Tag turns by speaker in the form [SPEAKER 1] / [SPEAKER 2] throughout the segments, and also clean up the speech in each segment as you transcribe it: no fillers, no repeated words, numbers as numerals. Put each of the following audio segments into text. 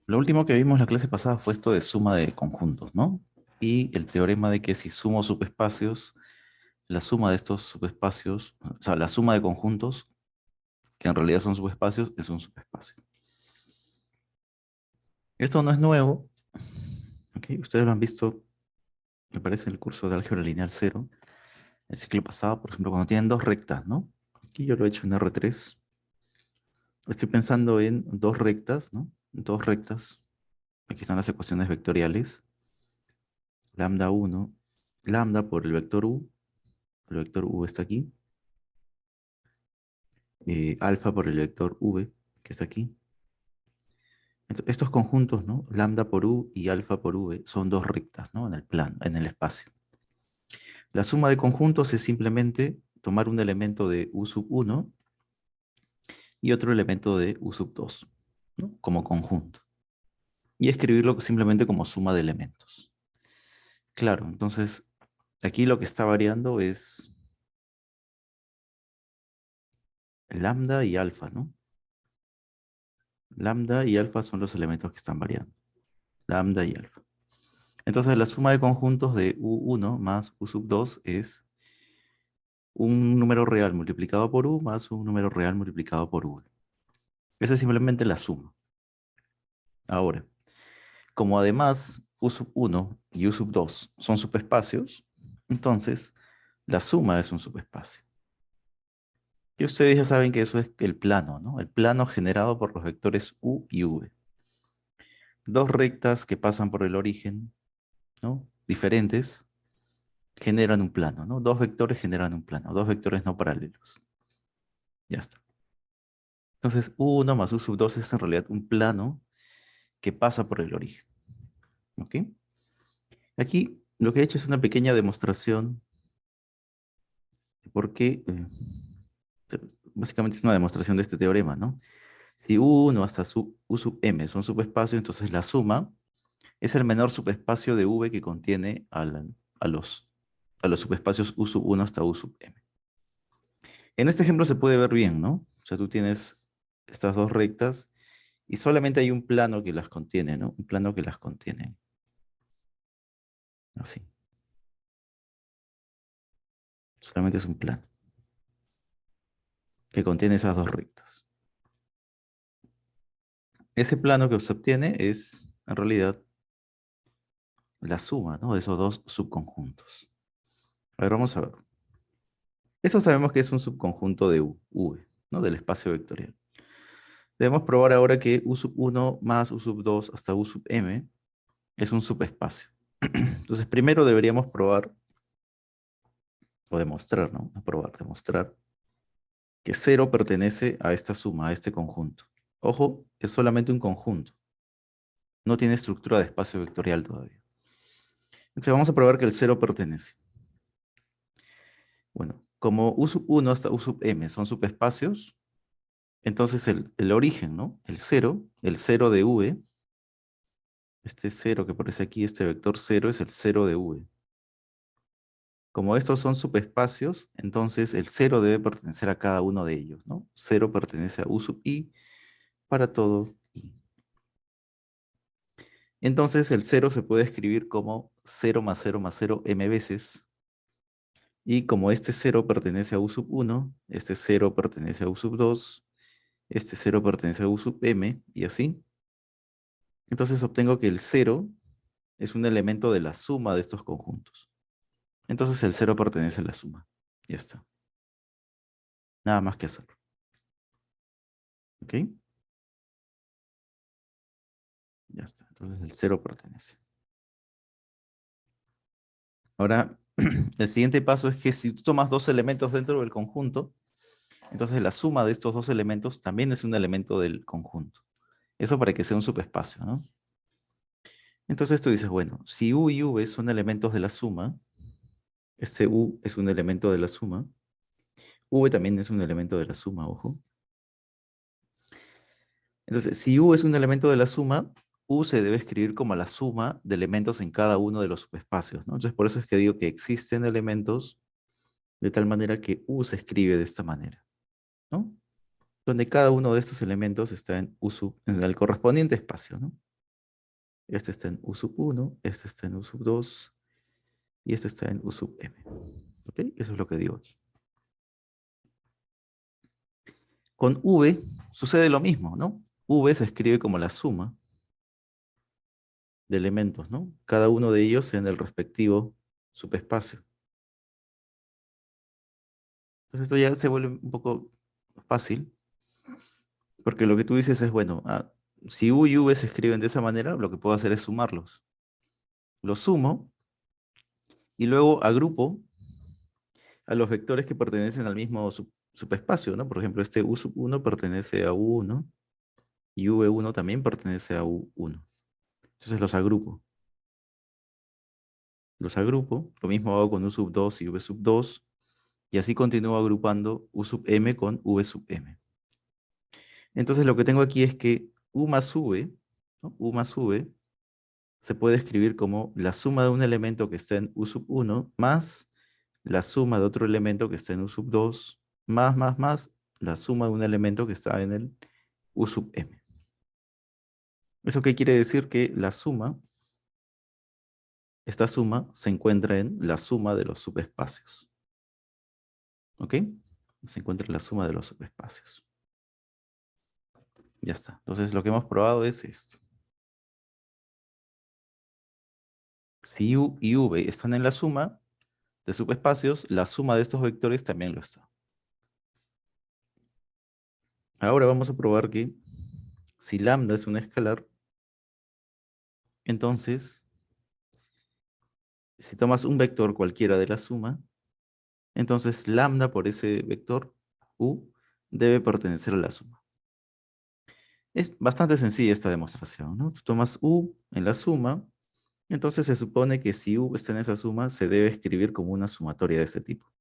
[SPEAKER 1] Lo último que vimos la clase pasada fue esto de suma de conjuntos, ¿no? Y el teorema de que si sumo subespacios, la suma de estos subespacios, o sea, la suma de conjuntos, que en realidad son subespacios, es un subespacio. Esto no es nuevo, ¿ok? Ustedes lo han visto, me parece, en el curso de álgebra lineal cero, el ciclo pasado, por ejemplo, cuando tienen dos rectas, ¿no? Aquí yo lo he hecho en R3. Estoy pensando en dos rectas, ¿no? Dos rectas. Aquí están las ecuaciones vectoriales. Lambda 1, lambda por el vector U está aquí. Alfa por el vector V, que está aquí. Estos conjuntos, ¿no? Lambda por U y alfa por V son dos rectas, ¿no? En el plano, en el espacio. La suma de conjuntos es simplemente tomar un elemento de U sub 1 y otro elemento de U sub 2, ¿no? Como conjunto. Y escribirlo simplemente como suma de elementos. Claro, entonces aquí lo que está variando es lambda y alfa, ¿no? Lambda y alfa son los elementos que están variando. Lambda y alfa. Entonces la suma de conjuntos de U1 más U sub 2 es un número real multiplicado por U más un número real multiplicado por V. Esa es simplemente la suma. Ahora, como además U sub 1 y U sub 2 son subespacios, entonces la suma es un subespacio. Y ustedes ya saben que eso es el plano, ¿no? El plano generado por los vectores U y V. Dos rectas que pasan por el origen, ¿no? Diferentes, generan un plano, ¿no? Dos vectores generan un plano, dos vectores no paralelos. Ya está. Entonces, U1 más U sub 2 es en realidad un plano que pasa por el origen. ¿Ok? Aquí lo que he hecho es una pequeña demostración de por qué, básicamente es una demostración de este teorema, ¿no? Si U1 hasta U sub m son subespacios, entonces la suma es el menor subespacio de V que contiene a los, a los subespacios U sub 1 hasta U sub m. En este ejemplo se puede ver bien, ¿no? O sea, tú tienes estas dos rectas y solamente hay un plano que las contiene, ¿no? Un plano que las contiene. Así. Solamente es un plano que contiene esas dos rectas. Ese plano que se obtiene es, en realidad, la suma, ¿no? De esos dos subconjuntos. A ver, vamos a ver. Eso sabemos que es un subconjunto de V, ¿no? Del espacio vectorial. Debemos probar ahora que U sub 1 más U sub 2 hasta U sub m es un subespacio. Entonces, primero deberíamos probar, o demostrar, ¿no? No probar, demostrar que cero pertenece a esta suma, a este conjunto. Ojo, es solamente un conjunto. No tiene estructura de espacio vectorial todavía. Entonces vamos a probar que el cero pertenece. Bueno, como U sub 1 hasta U sub m son subespacios, entonces el origen, ¿no? El cero de V, este cero que aparece aquí, este vector cero es el cero de V. Como estos son subespacios, entonces el cero debe pertenecer a cada uno de ellos, ¿no? Cero pertenece a U sub i para todo i. Entonces el cero se puede escribir como 0 más 0 m veces. Y como este cero pertenece a U sub 1, este cero pertenece a U sub 2, este cero pertenece a U sub m, y así. Entonces obtengo que el cero es un elemento de la suma de estos conjuntos. Entonces el cero pertenece a la suma. Ya está. Nada más que hacer. ¿Ok? Ya está. Entonces el cero pertenece. Ahora, el siguiente paso es que si tú tomas dos elementos dentro del conjunto, entonces la suma de estos dos elementos también es un elemento del conjunto. Eso para que sea un subespacio, ¿no? Entonces tú dices, bueno, si U y V son elementos de la suma, este U es un elemento de la suma, V también es un elemento de la suma, ojo. Entonces, si U es un elemento de la suma, U se debe escribir como la suma de elementos en cada uno de los subespacios, ¿no? Entonces, por eso es que digo que existen elementos de tal manera que U se escribe de esta manera, ¿no? donde cada uno de estos elementos está en el correspondiente espacio, ¿no? Este está en U sub 1, este está en U sub 2 y este está en U sub m. ¿Ok? Eso es lo que digo aquí. Con V sucede lo mismo, ¿no? V se escribe como la suma de elementos, ¿no? Cada uno de ellos en el respectivo subespacio. Entonces esto ya se vuelve un poco fácil, porque lo que tú dices es, bueno, si U y V se escriben de esa manera, lo que puedo hacer es sumarlos. Los sumo y luego agrupo a los vectores que pertenecen al mismo subespacio, ¿no? Por ejemplo, este U sub 1 pertenece a U1 y V1 también pertenece a U1. Entonces los agrupo. Los agrupo, lo mismo hago con U sub 2 y V sub 2, y así continúo agrupando U sub m con V sub m. Entonces lo que tengo aquí es que U más V, ¿no? U más V, se puede escribir como la suma de un elemento que está en U sub 1 más la suma de otro elemento que está en U sub 2 más la suma de un elemento que está en el U sub m. ¿Eso qué quiere decir? Que esta suma se encuentra en la suma de los subespacios. ¿Ok? Se encuentra en la suma de los subespacios. Ya está. Entonces lo que hemos probado es esto. Si U y V están en la suma de subespacios, la suma de estos vectores también lo está. Ahora vamos a probar que si lambda es un escalar, entonces, si tomas un vector cualquiera de la suma, entonces lambda por ese vector U debe pertenecer a la suma. Es bastante sencilla esta demostración, ¿no? Tú tomas U en la suma, entonces se supone que si U está en esa suma, se debe escribir como una sumatoria de este tipo.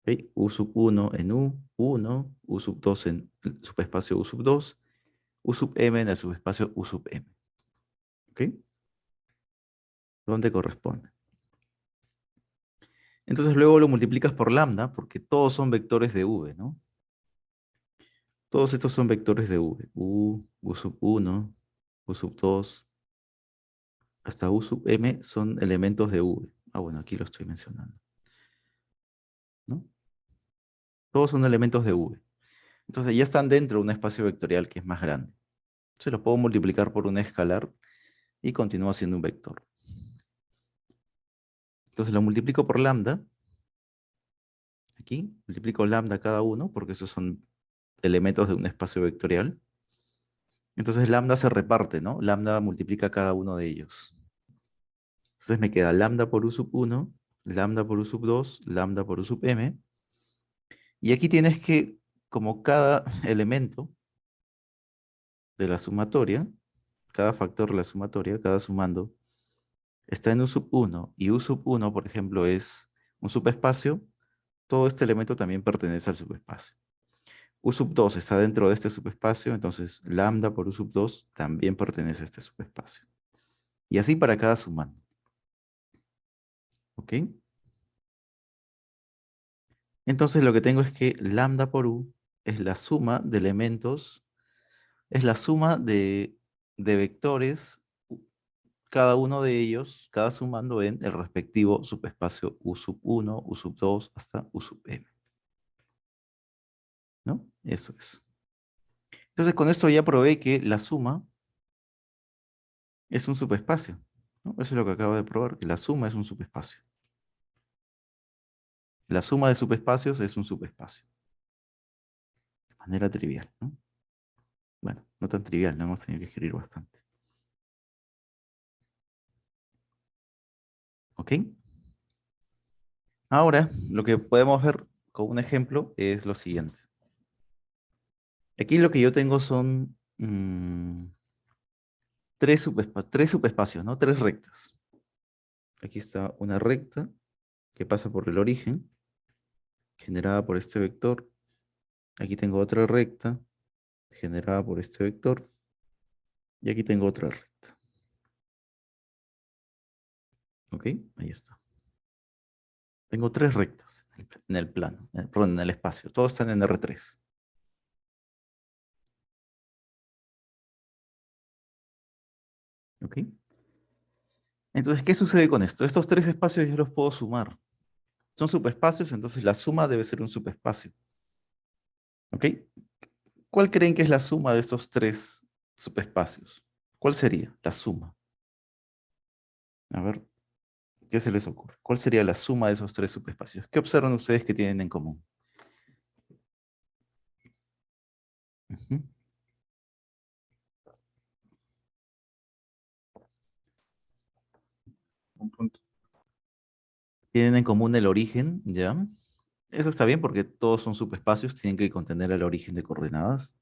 [SPEAKER 1] ¿Ok? U sub 1 en U1, U sub 2 en el subespacio U sub 2, U sub m en el subespacio U sub m. ¿Ok? ¿Dónde corresponde? Entonces luego lo multiplicas por lambda, porque todos son vectores de V, ¿no? Todos estos son vectores de V. U sub 1, U sub 2, hasta U sub m son elementos de V. Ah, bueno, aquí lo estoy mencionando, ¿no? Todos son elementos de V. Entonces ya están dentro de un espacio vectorial que es más grande. Se los puedo multiplicar por un escalar y continúa siendo un vector. Entonces lo multiplico por lambda. Aquí multiplico lambda cada uno porque esos son elementos de un espacio vectorial. Entonces lambda se reparte, ¿no? Lambda multiplica cada uno de ellos. Entonces me queda lambda por U sub 1, lambda por U sub 2, lambda por U sub m. Y aquí tienes que, como cada elemento de la sumatoria, cada factor de la sumatoria, cada sumando, está en U sub 1 y U sub 1, por ejemplo, es un subespacio, todo este elemento también pertenece al subespacio. U sub 2 está dentro de este subespacio, entonces lambda por U sub 2 también pertenece a este subespacio. Y así para cada sumando. ¿Ok? Entonces lo que tengo es que lambda por U es la suma de elementos, es la suma de vectores, cada uno de ellos, cada sumando en el respectivo subespacio U sub 1, U sub 2 hasta U sub m. ¿No? Eso es. Entonces con esto ya probé que la suma es un subespacio, ¿no? Eso es lo que acabo de probar, que la suma es un subespacio. La suma de subespacios es un subespacio. De manera trivial, ¿no? Bueno, no tan trivial, no hemos tenido que escribir bastante. ¿Ok? Ahora, lo que podemos ver con un ejemplo es lo siguiente. Aquí lo que yo tengo son tres subespacios, ¿no? Tres rectas. Aquí está una recta que pasa por el origen, generada por este vector. Aquí tengo otra recta, generada por este vector. Y aquí tengo otra recta. ¿Ok? Ahí está. Tengo tres rectas en el plano, perdón, en el espacio. Todos están en R3. ¿Ok? Entonces, ¿qué sucede con esto? Estos tres espacios yo los puedo sumar. Son subespacios, entonces la suma debe ser un subespacio. ¿Ok? ¿Cuál creen que es la suma de estos tres subespacios? ¿Cuál sería la suma? A ver, ¿qué se les ocurre? ¿Cuál sería la suma de esos tres subespacios? ¿Qué observan ustedes que tienen en común? Ujú.
[SPEAKER 2] Un punto.
[SPEAKER 1] Tienen en común el origen, ¿ya? Eso está bien porque todos son subespacios, tienen que contener el origen de coordenadas.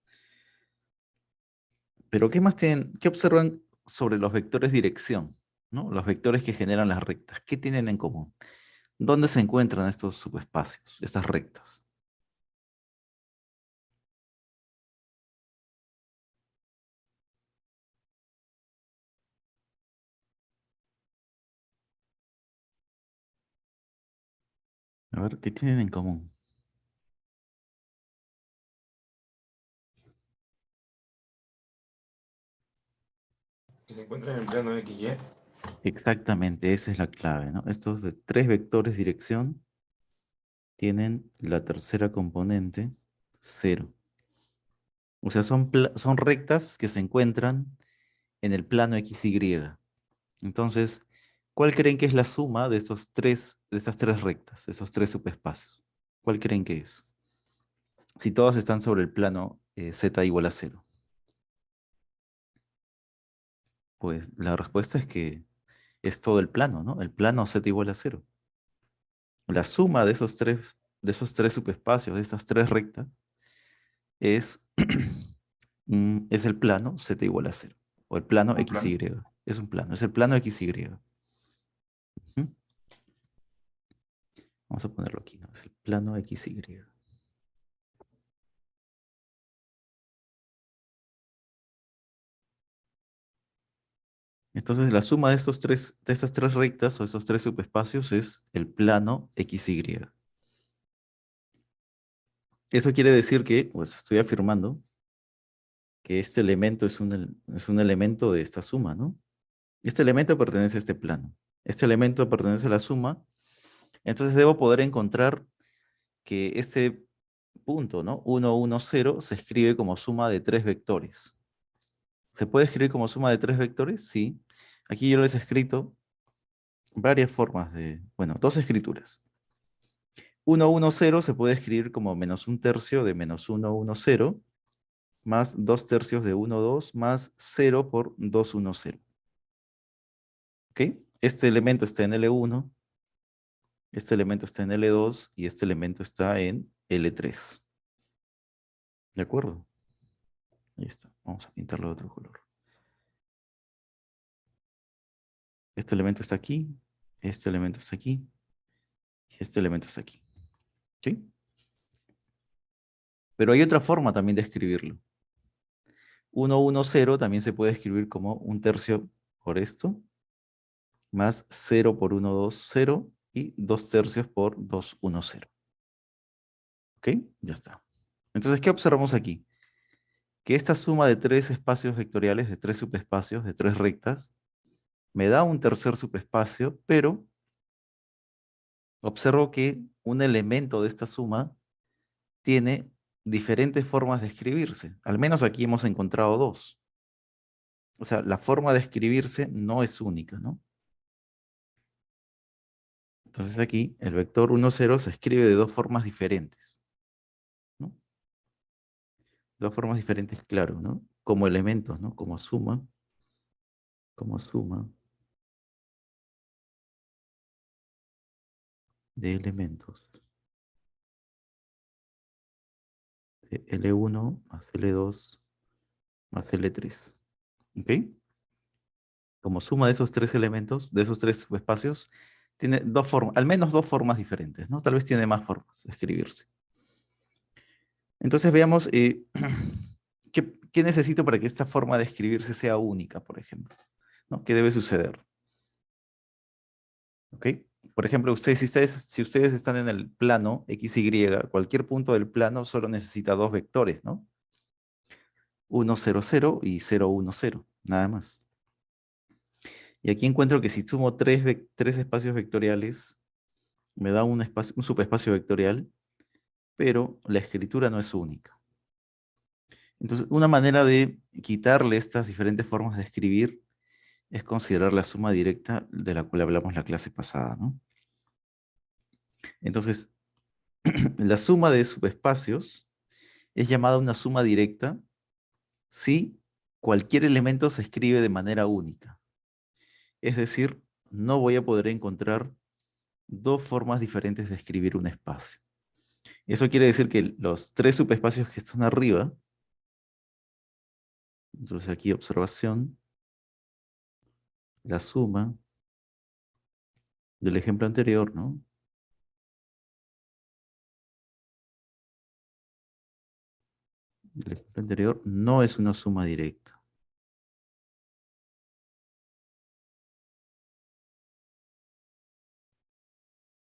[SPEAKER 1] Pero ¿qué más tienen? ¿Qué observan sobre los vectores dirección? ¿No? Los vectores que generan las rectas. ¿Qué tienen en común? ¿Dónde se encuentran estos subespacios, estas rectas? A ver, ¿qué tienen en común?
[SPEAKER 2] Que se encuentra en el plano XY.
[SPEAKER 1] Exactamente, esa es la clave, ¿no? Estos tres vectores dirección tienen la tercera componente, 0. O sea, son rectas que se encuentran en el plano XY. Entonces, ¿cuál creen que es la suma de de estas tres rectas, de esos tres subespacios? ¿Cuál creen que es? Si todas están sobre el plano z igual a 0. Pues la respuesta es que es todo el plano, ¿no? El plano z igual a 0. La suma de esos tres subespacios, de estas tres rectas, es, es el plano z igual a 0. O el plano
[SPEAKER 2] Un plano.
[SPEAKER 1] XY. Es un plano, es el plano XY. Ujú. Vamos a ponerlo aquí, ¿no? Es el plano XY. Entonces, la suma de estas tres rectas o estos tres subespacios es el plano XY. Eso quiere decir que, pues estoy afirmando que este elemento es un elemento de esta suma, ¿no? Este elemento pertenece a este plano. Este elemento pertenece a la suma. Entonces debo poder encontrar que este punto, ¿no? 1, 1, 0 se escribe como suma de tres vectores. ¿Se puede escribir como suma de tres vectores? Sí. Aquí yo les he escrito varias formas bueno, dos escrituras. 1, 1, 0 se puede escribir como menos un tercio de menos 1, 1, 0, más 2 tercios de 1, 2, más 0 por 2, 1, 0. ¿Ok? Este elemento está en L1, este elemento está en L2 y este elemento está en L3. ¿De acuerdo? Ahí está. Vamos a pintarlo de otro color. Este elemento está aquí, este elemento está aquí y este elemento está aquí. ¿Sí? Pero hay otra forma también de escribirlo. 1, 1, 0 también se puede escribir como un tercio por esto, más 0 por 1, 2, 0 y 2 tercios por 2, 1, 0. ¿Ok? Ya está. Entonces, ¿qué observamos aquí? Que esta suma de tres espacios vectoriales, de tres subespacios, de tres rectas, me da un tercer subespacio, pero observo que un elemento de esta suma tiene diferentes formas de escribirse. Al menos aquí hemos encontrado dos. O sea, la forma de escribirse no es única, ¿no? Entonces aquí el vector 1, 0 se escribe de dos formas diferentes, ¿no? Dos formas diferentes, claro, ¿no? Como elementos, ¿no? Como suma de elementos. De L1 más L2 más L3. ¿Ok? Como suma de esos tres elementos, de esos tres subespacios, tiene dos formas, al menos dos formas diferentes, ¿no? Tal vez tiene más formas de escribirse. Entonces veamos qué necesito para que esta forma de escribirse sea única, por ejemplo, ¿no? ¿Qué debe suceder? ¿Ok? Por ejemplo, si ustedes están en el plano XY, cualquier punto del plano solo necesita dos vectores, ¿no? 1, 0, 0 y 0, 1, 0, nada más. Y aquí encuentro que si sumo tres espacios vectoriales, me da un subespacio vectorial, pero la escritura no es única. Entonces, una manera de quitarle estas diferentes formas de escribir es considerar la suma directa de la cual hablamos la clase pasada, ¿no? Entonces, la suma de subespacios es llamada una suma directa si cualquier elemento se escribe de manera única. Es decir, no voy a poder encontrar dos formas diferentes de escribir un espacio. Eso quiere decir que los tres subespacios que están arriba, entonces aquí observación, la suma del ejemplo anterior, ¿no? El ejemplo anterior no es una suma directa.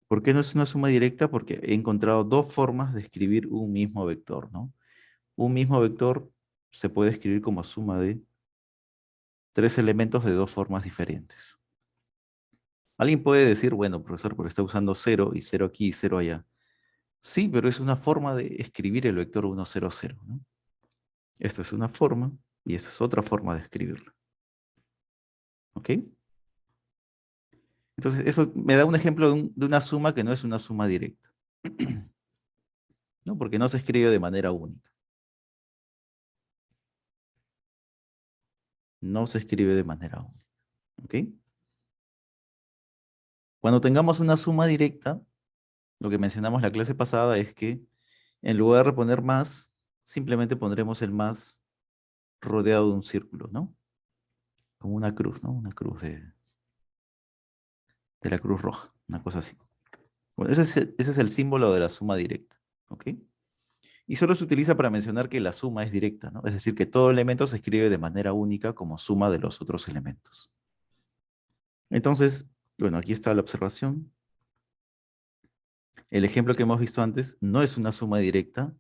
[SPEAKER 1] ¿Por qué no es una suma directa? Porque he encontrado dos formas de escribir un mismo vector, ¿no? Un mismo vector se puede escribir como suma de tres elementos de dos formas diferentes. Alguien puede decir, bueno, profesor, pero está usando 0 y 0 aquí y 0 allá. Sí, pero es una forma de escribir el vector 1, 0, 0, ¿no? Esto es una forma y esta es otra forma de escribirlo. ¿Ok? Entonces, eso me da un ejemplo de una suma que no es una suma directa. ¿No? Porque no se escribe de manera única. No se escribe de manera única. ¿Ok? Cuando tengamos una suma directa, lo que mencionamos la clase pasada es que en lugar de poner más, simplemente pondremos el más rodeado de un círculo, ¿no? Como una cruz, ¿no? Una cruz de la Cruz Roja, una cosa así. Bueno, ese es el símbolo de la suma directa, ¿ok? Y solo se utiliza para mencionar que la suma es directa, ¿no? Es decir, que todo elemento se escribe de manera única como suma de los otros elementos. Entonces, bueno, aquí está la observación. El ejemplo que hemos visto antes no es una suma directa,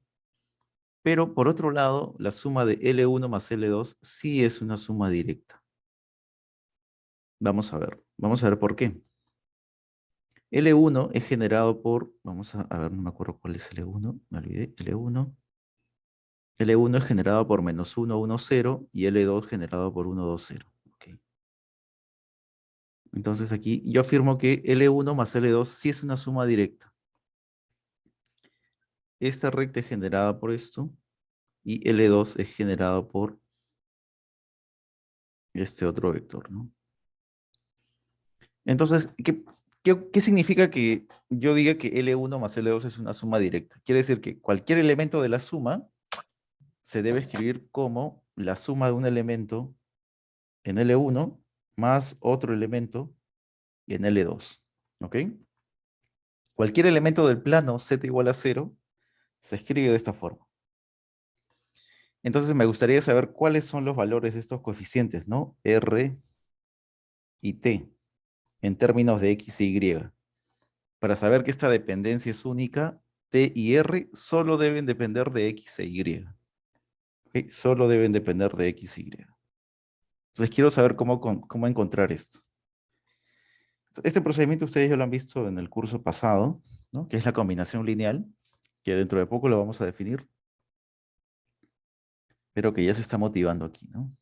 [SPEAKER 1] pero por otro lado, la suma de L1 más L2 sí es una suma directa. Vamos a ver por qué. L1 es generado por, vamos a ver, no me acuerdo cuál es L1, me olvidé, L1. L1 es generado por menos 1, 1, 0 y L2 generado por 1, 2, 0. Okay. Entonces aquí yo afirmo que L1 más L2 sí es una suma directa. Esta recta es generada por esto y L2 es generado por este otro vector, ¿no? Entonces, ¿qué significa que yo diga que L1 más L2 es una suma directa? Quiere decir que cualquier elemento de la suma se debe escribir como la suma de un elemento en L1 más otro elemento en L2. ¿Ok? Cualquier elemento del plano z igual a 0 se escribe de esta forma. Entonces me gustaría saber cuáles son los valores de estos coeficientes, ¿no? R y T, en términos de X y Y. Para saber que esta dependencia es única, T y R solo deben depender de X e Y. ¿Ok? Solo deben depender de X e Y. Entonces quiero saber cómo encontrar esto. Este procedimiento ustedes ya lo han visto en el curso pasado, ¿no? Que es la combinación lineal, que dentro de poco lo vamos a definir, pero que ya se está motivando aquí, ¿no?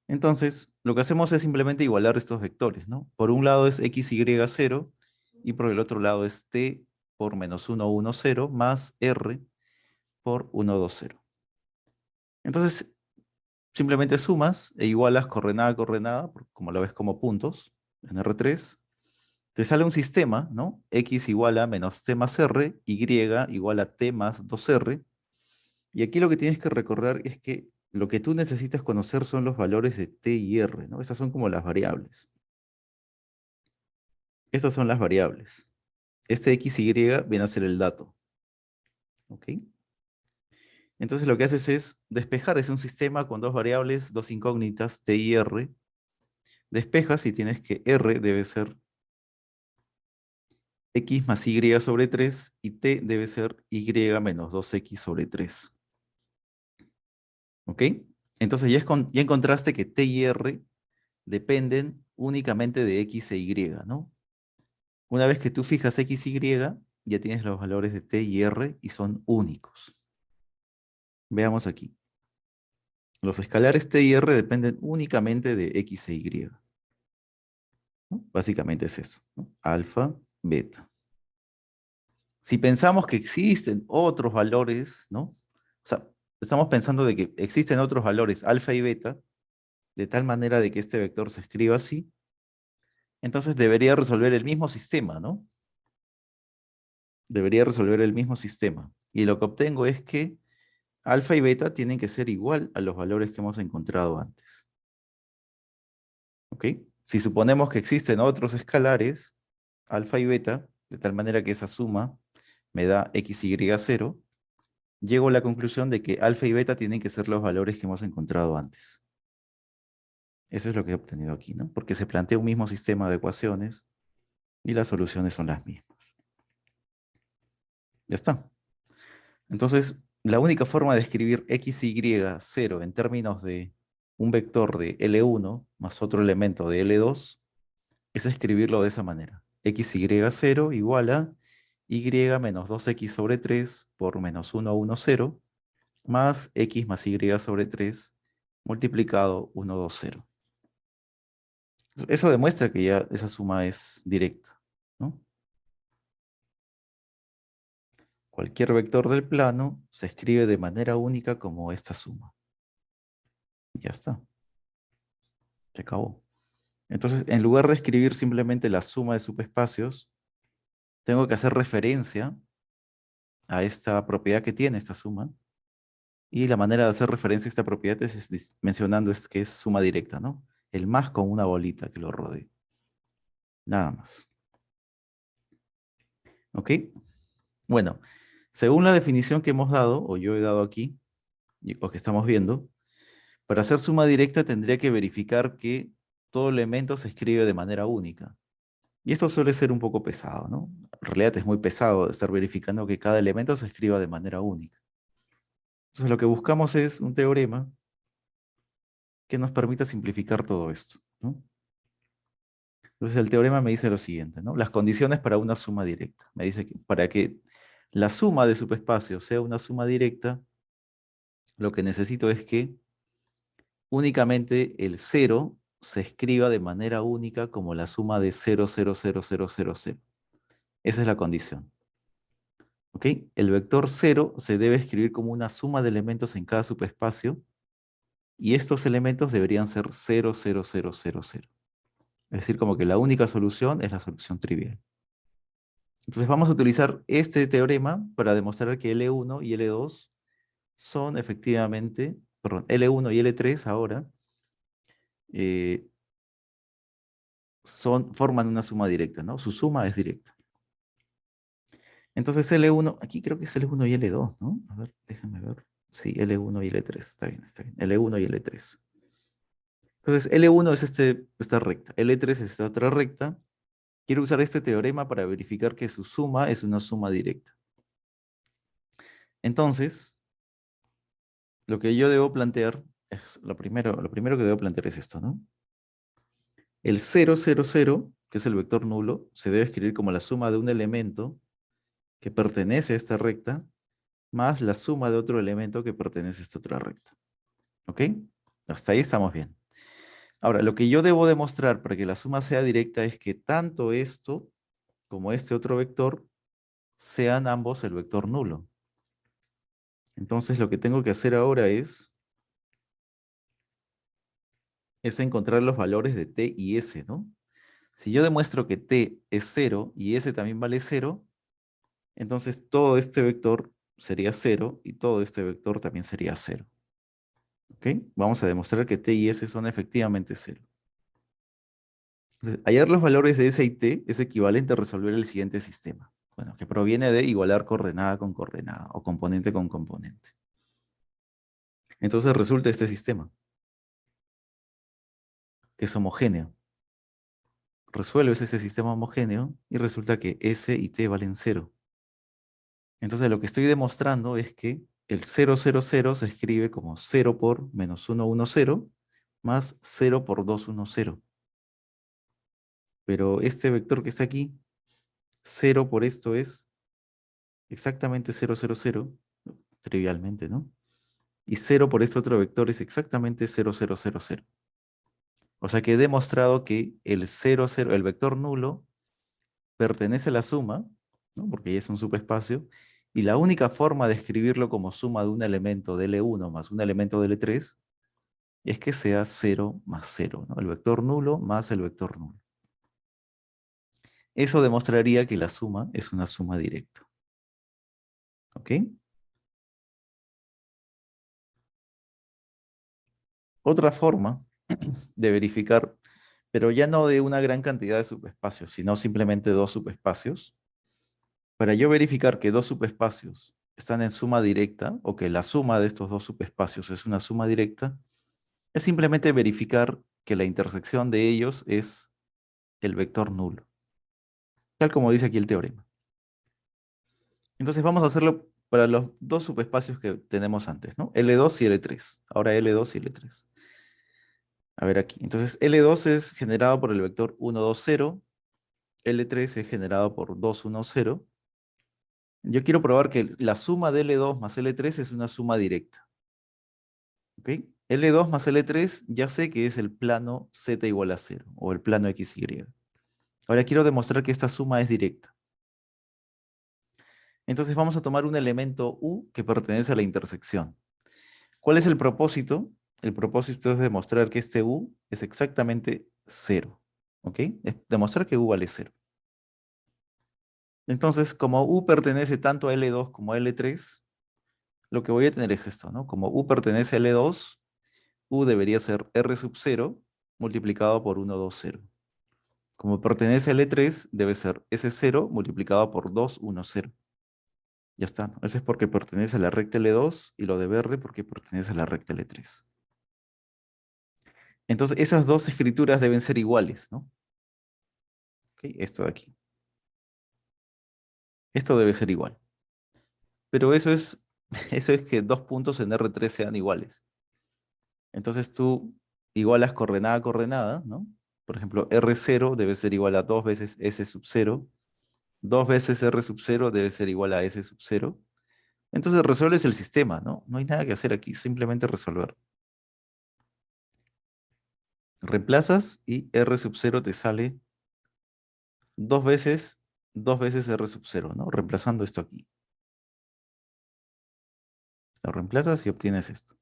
[SPEAKER 1] Entonces, lo que hacemos es simplemente igualar estos vectores, ¿no? Por un lado es x, y, 0, y por el otro lado es t por menos 1, 1, 0, más r por 1, 2, 0. Entonces, simplemente sumas e igualas coordenada a coordenada, como lo ves como puntos, en R3. Te sale un sistema, ¿no? X igual a menos t más r, y igual a t más 2r. Y aquí lo que tienes que recordar es que lo que tú necesitas conocer son los valores de t y r, ¿no? Estas son como las variables. Estas son las variables. Este x y viene a ser el dato. ¿Ok? Entonces lo que haces es despejar, es un sistema con dos variables, dos incógnitas, t y r. Despejas y tienes que r debe ser x más y sobre 3 y t debe ser y menos 2x sobre 3. ¿Ok? Entonces ya encontraste que T y R dependen únicamente de X e Y, ¿no? Una vez que tú fijas X, Y, ya tienes los valores de T y R y son únicos. Veamos aquí. Los escalares T y R dependen únicamente de X e Y, ¿no? Básicamente es eso, ¿no? Alfa, beta. Si pensamos que existen otros valores, ¿no? O sea, estamos pensando de que existen otros valores alfa y beta, de tal manera de que este vector se escriba así, entonces debería resolver el mismo sistema, ¿no? Debería resolver el mismo sistema. Y lo que obtengo es que alfa y beta tienen que ser igual a los valores que hemos encontrado antes. ¿Ok? Si suponemos que existen otros escalares, alfa y beta, de tal manera que esa suma me da x, y, 0, llego a la conclusión de que alfa y beta tienen que ser los valores que hemos encontrado antes. Eso es lo que he obtenido aquí, ¿no? Porque se plantea un mismo sistema de ecuaciones y las soluciones son las mismas. Ya está. Entonces, la única forma de escribir x, y, 0 en términos de un vector de L1 más otro elemento de L2 es escribirlo de esa manera. X, y, 0 igual a y menos 2x sobre 3 por menos 1, 1, 0 más x más y sobre 3 multiplicado 1, 2, 0. Eso demuestra que ya esa suma es directa, ¿no? Cualquier vector del plano se escribe de manera única como esta suma. Ya está, se acabó. Entonces, en lugar de escribir simplemente la suma de subespacios, tengo que hacer referencia a esta propiedad que tiene esta suma. Y la manera de hacer referencia a esta propiedad es mencionando que es suma directa, ¿no? El más con una bolita que lo rodee. Nada más. ¿Ok? Bueno, según la definición que hemos dado, o yo he dado aquí, o que estamos viendo, para hacer suma directa tendría que verificar que todo elemento se escribe de manera única. Y esto suele ser un poco pesado, ¿no? En realidad es muy pesado estar verificando que cada elemento se escriba de manera única. Entonces lo que buscamos es un teorema que nos permita simplificar todo esto, ¿no? Entonces el teorema me dice lo siguiente, ¿no? Las condiciones para una suma directa. Me dice que para que la suma de subespacios sea una suma directa, lo que necesito es que únicamente el cero se escriba de manera única como la suma de 0, 0, 0, 0, 0, 0. Esa es la condición. ¿Ok? El vector 0 se debe escribir como una suma de elementos en cada subespacio y estos elementos deberían ser 0, 0, 0, 0, 0. Es decir, como que la única solución es la solución trivial. Entonces vamos a utilizar este teorema para demostrar que L1 y L2 son efectivamente, perdón, L1 y L3 ahora eh, forman una suma directa, ¿no? Su suma es directa. Entonces L1, aquí creo que es L1 y L2, ¿no? A ver, déjame ver. Sí, L1 y L3, está bien, está bien. L1 y L3. Entonces L1 es esta recta, L3 es esta otra recta. Quiero usar este teorema para verificar que su suma es una suma directa. Entonces, lo que yo debo plantear es, lo primero que debo plantear es esto, ¿no? El 0, 0, 0, que es el vector nulo, se debe escribir como la suma de un elemento que pertenece a esta recta, más la suma de otro elemento que pertenece a esta otra recta. ¿Ok? Hasta ahí estamos bien. Ahora, lo que yo debo demostrar para que la suma sea directa es que tanto esto como este otro vector sean ambos el vector nulo. Entonces, lo que tengo que hacer ahora es encontrar los valores de t y s, ¿no? Si yo demuestro que t es 0 y s también vale 0, entonces todo este vector sería 0 y todo este vector también sería 0. ¿Ok? Vamos a demostrar que t y s son efectivamente 0. Entonces, hallar los valores de s y t es equivalente a resolver el siguiente sistema. Bueno, que proviene de igualar coordenada con coordenada o componente con componente. Entonces resulta este sistema, que es homogéneo. Resuelves ese sistema homogéneo y resulta que s y t valen 0. Entonces lo que estoy demostrando es que el 0, 0, 0 se escribe como 0 por menos 1, 1, 0, más 0 por 2, 1, 0. Pero este vector que está aquí, 0 por esto es exactamente 0, 0, 0, trivialmente, ¿no? Y 0 por este otro vector es exactamente 0, 0, 0, 0. O sea que he demostrado que el 0, 0, el vector nulo, pertenece a la suma, ¿no? Porque ya es un subespacio, y la única forma de escribirlo como suma de un elemento de L1 más un elemento de L3 es que sea 0 más 0, ¿no? El vector nulo más el vector nulo. Eso demostraría que la suma es una suma directa. ¿Ok? Otra forma de verificar, pero ya no de una gran cantidad de subespacios, sino simplemente dos subespacios. Para yo verificar que dos subespacios están en suma directa, o que la suma de estos dos subespacios es una suma directa, es simplemente verificar que la intersección de ellos es el vector nulo, tal como dice aquí el teorema. Entonces vamos a hacerlo para los dos subespacios que tenemos antes, ¿no? L2 y L3. Ahora L2 y L3. A ver aquí. Entonces L2 es generado por el vector 1, 2, 0. L3 es generado por 2, 1, 0. Yo quiero probar que la suma de L2 más L3 es una suma directa. ¿Ok? L2 más L3 ya sé que es el plano Z igual a 0, o el plano XY. Ahora quiero demostrar que esta suma es directa. Entonces vamos a tomar un elemento U que pertenece a la intersección. ¿Cuál es el propósito? El propósito es demostrar que este U es exactamente 0. ¿Ok? Es demostrar que U vale 0. Entonces, como U pertenece tanto a L2 como a L3, lo que voy a tener es esto, ¿no? Como U pertenece a L2, U debería ser R sub 0 multiplicado por 1, 2, 0. Como pertenece a L3, debe ser S0 multiplicado por 2, 1, 0. Ya está, ¿no? Eso es porque pertenece a la recta L2 y lo de verde porque pertenece a la recta L3. Entonces, esas dos escrituras deben ser iguales, ¿no? Ok, esto de aquí. Esto debe ser igual. Pero eso es, eso es que dos puntos en R3 sean iguales. Entonces tú igualas coordenada a coordenada, ¿no? Por ejemplo, R0 debe ser igual a 2 veces S sub 0. 2 veces R sub 0 debe ser igual a S sub 0. Entonces resuelves el sistema, ¿no? No hay nada que hacer aquí, simplemente resolver. Reemplazas y R sub 0 te sale 2 veces, 2 veces R sub 0, ¿no? Reemplazando esto aquí. Lo reemplazas y obtienes esto.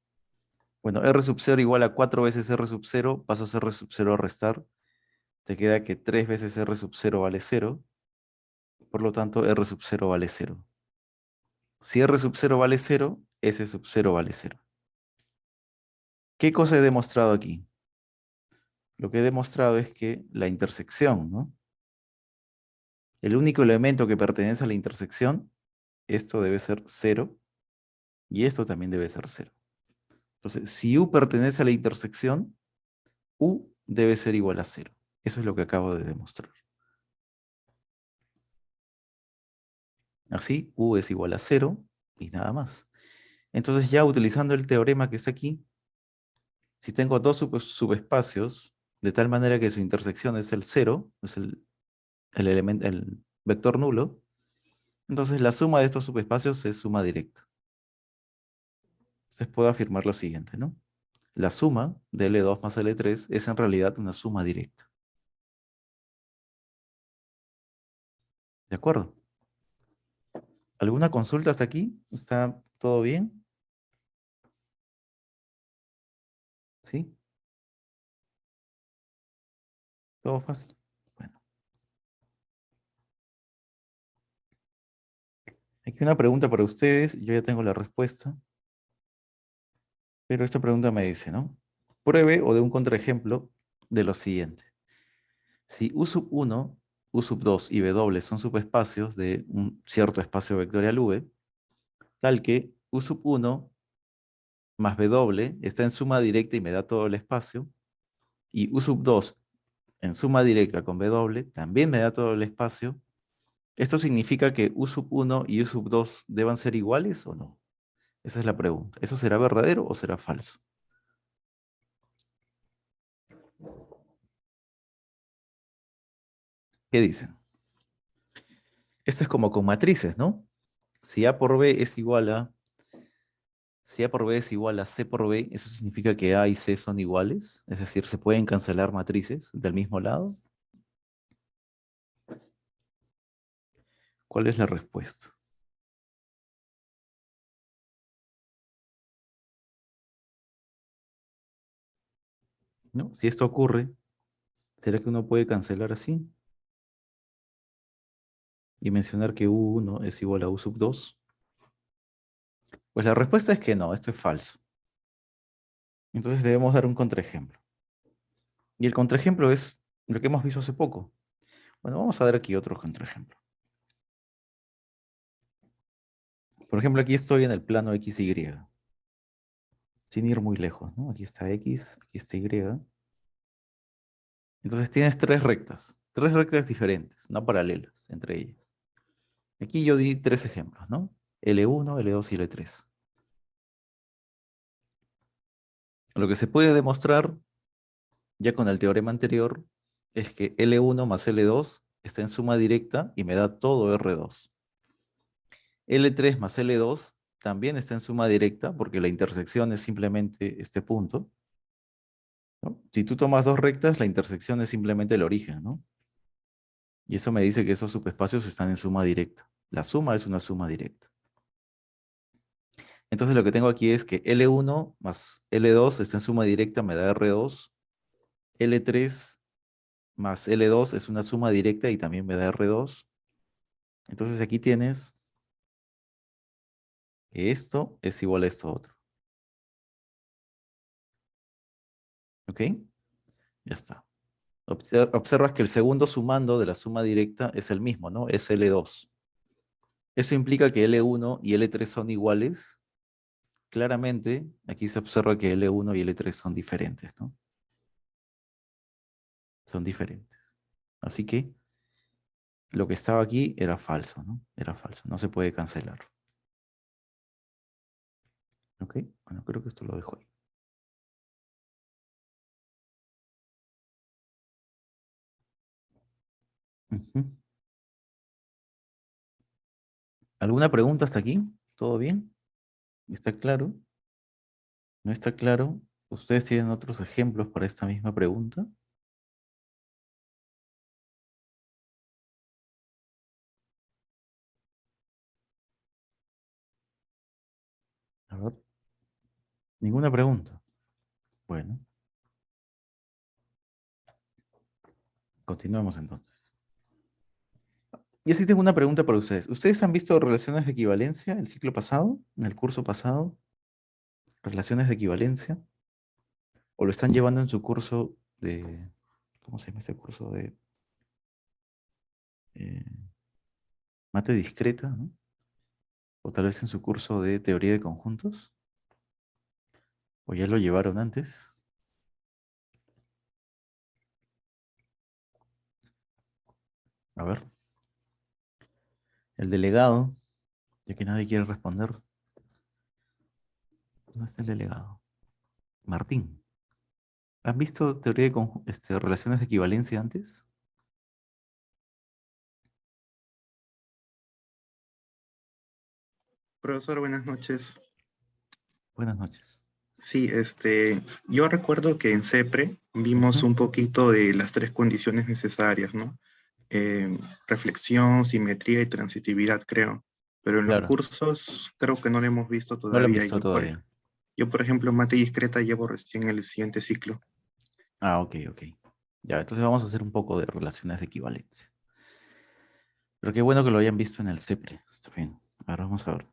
[SPEAKER 1] Bueno, R sub 0 igual a 4 veces R sub 0, pasas R sub 0 a restar, te queda que 3 veces R sub 0 vale 0, por lo tanto R sub 0 vale 0. Si R sub 0 vale 0, S sub 0 vale 0. ¿Qué cosa he demostrado aquí? Lo que he demostrado es que la intersección, ¿no? El único elemento que pertenece a la intersección, esto debe ser 0, y esto también debe ser 0. Entonces, si U pertenece a la intersección, U debe ser igual a 0. Eso es lo que acabo de demostrar. Así, U es igual a 0 y nada más. Entonces ya utilizando el teorema que está aquí, si tengo dos subespacios, de tal manera que su intersección es el 0, es el vector nulo, entonces la suma de estos subespacios es suma directa. Entonces puedo afirmar lo siguiente, ¿no? La suma de L2 más L3 es en realidad una suma directa. ¿De acuerdo? ¿Alguna consulta hasta aquí? ¿Está todo bien? ¿Sí? ¿Todo fácil? Bueno, aquí una pregunta para ustedes. Yo ya tengo la respuesta, pero esta pregunta me dice, ¿no? Pruebe o dé un contraejemplo de lo siguiente. Si U sub 1, U sub 2 y W son subespacios de un cierto espacio vectorial V, tal que U sub 1 más W está en suma directa y me da todo el espacio, y U sub 2 en suma directa con W también me da todo el espacio, ¿esto significa que U sub 1 y U sub 2 deban ser iguales o no? Esa es la pregunta. ¿Eso será verdadero o será falso? ¿Qué dicen? Esto es como con matrices, ¿no? Si A por B es igual a, si A por B es igual a C por B, eso significa que A y C son iguales, es decir, se pueden cancelar matrices del mismo lado. ¿Cuál es la respuesta? ¿No? Si esto ocurre, ¿será que uno puede cancelar así? Y mencionar que U1 es igual a U sub 2. Pues la respuesta es que no, esto es falso. Entonces debemos dar un contraejemplo. Y el contraejemplo es lo que hemos visto hace poco. Bueno, vamos a dar aquí otro contraejemplo. Por ejemplo, aquí estoy en el plano XY, sin ir muy lejos, ¿no? Aquí está X, aquí está Y. Entonces tienes tres rectas diferentes, no paralelas entre ellas. Aquí yo di tres ejemplos, ¿no? L1, L2 y L3. Lo que se puede demostrar, ya con el teorema anterior, es que L1 más L2 está en suma directa y me da todo R2. L3 más L2 también está en suma directa porque la intersección es simplemente este punto, ¿no? Si tú tomas dos rectas, la intersección es simplemente el origen, ¿no? Y eso me dice que esos subespacios están en suma directa. La suma es una suma directa. Entonces lo que tengo aquí es que L1 más L2 está en suma directa, me da R2. L3 más L2 es una suma directa y también me da R2. Entonces aquí tienes que esto es igual a esto otro. ¿Ok? Ya está. Observas que el segundo sumando de la suma directa es el mismo, ¿no? Es L2. Eso implica que L1 y L3 son iguales. Claramente, aquí se observa que L1 y L3 son diferentes, ¿no? Son diferentes. Así que lo que estaba aquí era falso, ¿no? Era falso, no se puede cancelar. ¿Ok? Bueno, creo que esto lo dejo ahí. Ujú. ¿Alguna pregunta hasta aquí? ¿Todo bien? ¿Está claro? ¿No está claro? ¿Ustedes tienen otros ejemplos para esta misma pregunta? A ver, ninguna pregunta. Bueno, continuemos entonces. Yo sí tengo una pregunta para ustedes. ¿Ustedes han visto relaciones de equivalencia el ciclo pasado, en el curso pasado? ¿Relaciones de equivalencia? ¿O lo están llevando en su curso de, ¿cómo se llama este curso de eh, mate discreta, ¿no? O tal vez en su curso de teoría de conjuntos? ¿O ya lo llevaron antes? A ver, el delegado, ya que nadie quiere responder. ¿Dónde está el delegado? Martín. ¿Han visto teoría de relaciones de equivalencia antes?
[SPEAKER 3] Profesor, buenas noches.
[SPEAKER 1] Buenas noches.
[SPEAKER 3] Sí, yo recuerdo que en CEPRE vimos
[SPEAKER 1] Ujú.
[SPEAKER 3] un poquito de las tres condiciones necesarias, ¿no? Reflexión, simetría y transitividad, creo. Pero en los
[SPEAKER 1] Claro,
[SPEAKER 3] cursos creo que no lo hemos visto
[SPEAKER 1] no lo han
[SPEAKER 3] todavía.
[SPEAKER 1] visto todavía.
[SPEAKER 3] Yo, por ejemplo, mate discreta llevo recién el siguiente ciclo.
[SPEAKER 1] Ah, ok, ok. Ya, entonces vamos a hacer un poco de relaciones de equivalencia. Pero qué bueno que lo hayan visto en el CEPRE. Está bien. Ahora vamos a ver.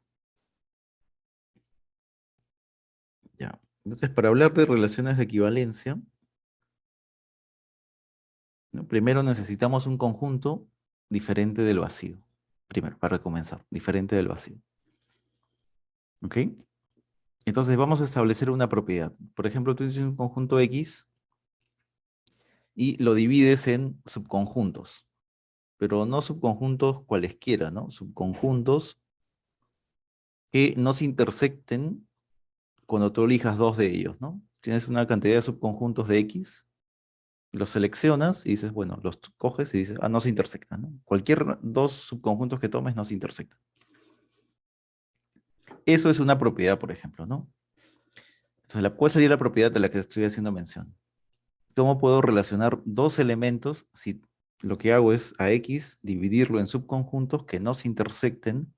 [SPEAKER 1] Ya. Entonces, para hablar de relaciones de equivalencia, ¿no? Primero necesitamos un conjunto diferente del vacío. Primero, para comenzar, diferente del vacío. ¿Ok? Entonces vamos a establecer una propiedad. Por ejemplo, tú tienes un conjunto X y lo divides en subconjuntos, pero no subconjuntos cualesquiera, ¿no? Subconjuntos que no se intersecten cuando tú elijas dos de ellos, ¿no? Tienes una cantidad de subconjuntos de X, los seleccionas y dices, bueno, los coges y dices, no se intersectan, ¿no? Cualquier dos subconjuntos que tomes no se intersectan. Eso es una propiedad, por ejemplo, ¿no? Entonces, ¿cuál sería la propiedad de la que estoy haciendo mención? ¿Cómo puedo relacionar dos elementos si lo que hago es a X dividirlo en subconjuntos que no se intersecten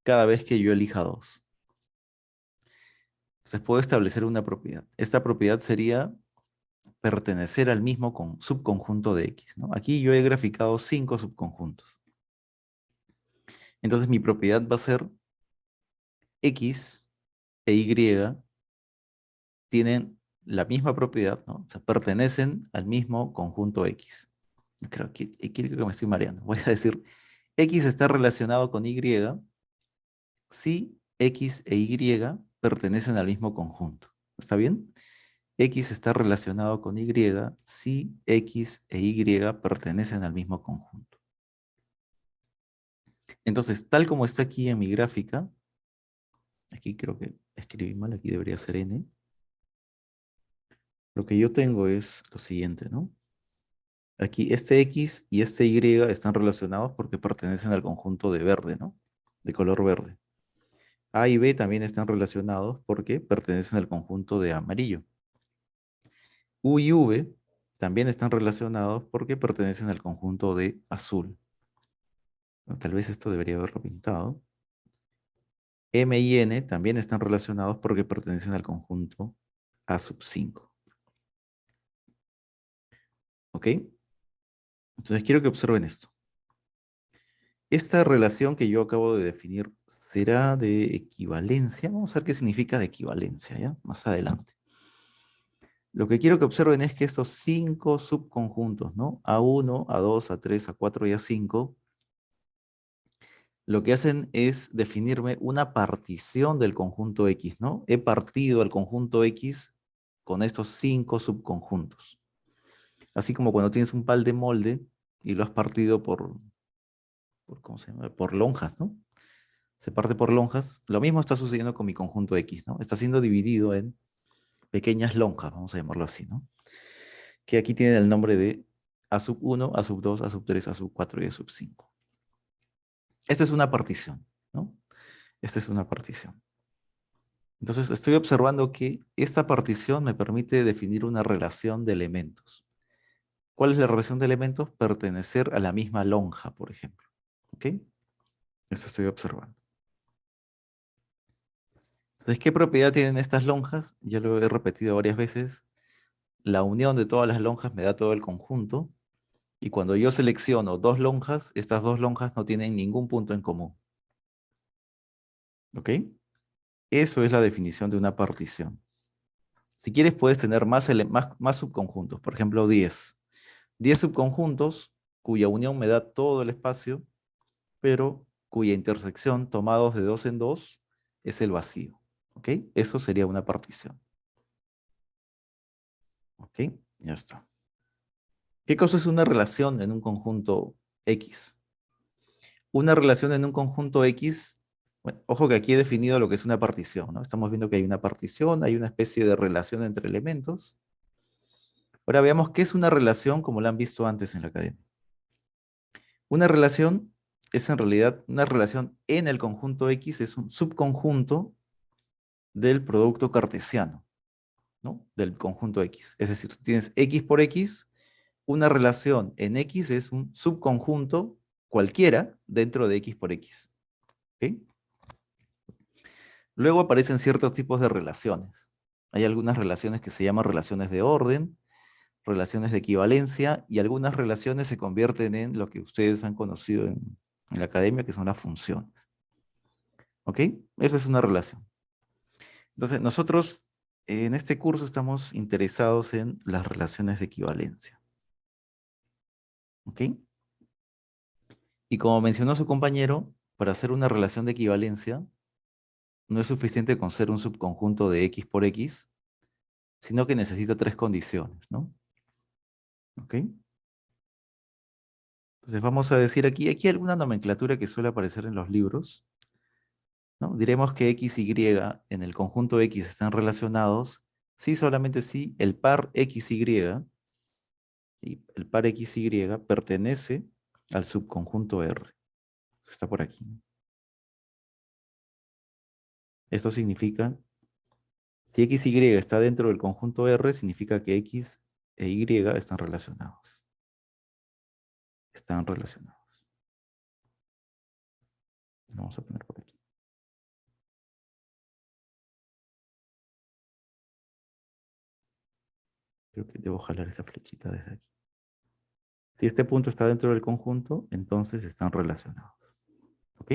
[SPEAKER 1] cada vez que yo elija dos? Entonces puedo establecer una propiedad. Esta propiedad sería pertenecer al mismo subconjunto de X, ¿no? Aquí yo he graficado 5 subconjuntos. Entonces mi propiedad va a ser X e Y tienen la misma propiedad, ¿no? O sea, pertenecen al mismo conjunto X. Creo que me estoy mareando. Voy a decir, X está relacionado con Y si X e Y pertenecen al mismo conjunto. ¿Está bien? X está relacionado con Y si X e Y pertenecen al mismo conjunto. Entonces, tal como está aquí en mi gráfica, aquí creo que escribí mal, aquí debería ser N. Lo que yo tengo es lo siguiente, ¿no? Aquí este X y este Y están relacionados porque pertenecen al conjunto de verde, ¿no? De color verde. A y B también están relacionados porque pertenecen al conjunto de amarillo. U y V también están relacionados porque pertenecen al conjunto de azul. Bueno, tal vez esto debería haberlo pintado. M y N también están relacionados porque pertenecen al conjunto A sub 5. ¿Ok? Entonces quiero que observen esto. Esta relación que yo acabo de definir será de equivalencia. Vamos a ver qué significa de equivalencia, ¿ya? Más adelante. Lo que quiero que observen es que estos 5 subconjuntos, ¿no? A1, A2, A3, A4 y A5, lo que hacen es definirme una partición del conjunto X, ¿no? He partido el conjunto X con estos 5 subconjuntos. Así como cuando tienes un pal de molde y lo has partido ¿cómo se llama? Por lonjas, ¿no? Se parte por lonjas. Lo mismo está sucediendo con mi conjunto X, ¿no? Está siendo dividido en pequeñas lonjas, vamos a llamarlo así, ¿no? Que aquí tienen el nombre de A sub 1, A sub 2, A sub 3, A sub 4 y A sub 5. Esta es una partición, ¿no? Esta es una partición. Entonces estoy observando que esta partición me permite definir una relación de elementos. ¿Cuál es la relación de elementos? Pertenecer a la misma lonja, por ejemplo. ¿Ok? Eso estoy observando. Entonces, ¿qué propiedad tienen estas lonjas? Ya lo he repetido varias veces. La unión de todas las lonjas me da todo el conjunto. Y cuando yo selecciono dos lonjas, estas dos lonjas no tienen ningún punto en común. ¿Ok? Eso es la definición de una partición. Si quieres, puedes tener más subconjuntos. Por ejemplo, 10. 10 subconjuntos cuya unión me da todo el espacio, pero cuya intersección, tomados de dos en dos, es el vacío. ¿Ok? Eso sería una partición. ¿Ok? Ya está. ¿Qué cosa es una relación en un conjunto X? Una relación en un conjunto X, bueno, ojo que aquí he definido lo que es una partición, ¿no? Estamos viendo que hay una partición, hay una especie de relación entre elementos. Ahora veamos qué es una relación como la han visto antes en la academia. Una relación es en realidad una relación en el conjunto X, es un subconjunto del producto cartesiano, ¿no? Del conjunto X. Es decir, tú tienes X por X, una relación en X es un subconjunto cualquiera dentro de X por X. ¿Ok? Luego aparecen ciertos tipos de relaciones. Hay algunas relaciones que se llaman relaciones de orden, relaciones de equivalencia, y algunas relaciones se convierten en lo que ustedes han conocido en la academia, que son las funciones. ¿Ok? Eso es una relación. Entonces, nosotros en este curso estamos interesados en las relaciones de equivalencia. ¿Ok? Y como mencionó su compañero, para hacer una relación de equivalencia, no es suficiente con ser un subconjunto de X por X, sino que necesita tres condiciones, ¿no? ¿Ok? Entonces vamos a decir aquí hay alguna nomenclatura que suele aparecer en los libros. ¿no? Diremos que X y Y en el conjunto X están relacionados si solamente si el par XY, y el par XY pertenece al subconjunto R. Está por aquí, ¿no? Esto significa, si X y Y está dentro del conjunto R, significa que X e Y están relacionados. Están relacionados. Lo vamos a poner por aquí. Creo que debo jalar esa flechita desde aquí. Si este punto está dentro del conjunto, entonces están relacionados. ¿Ok?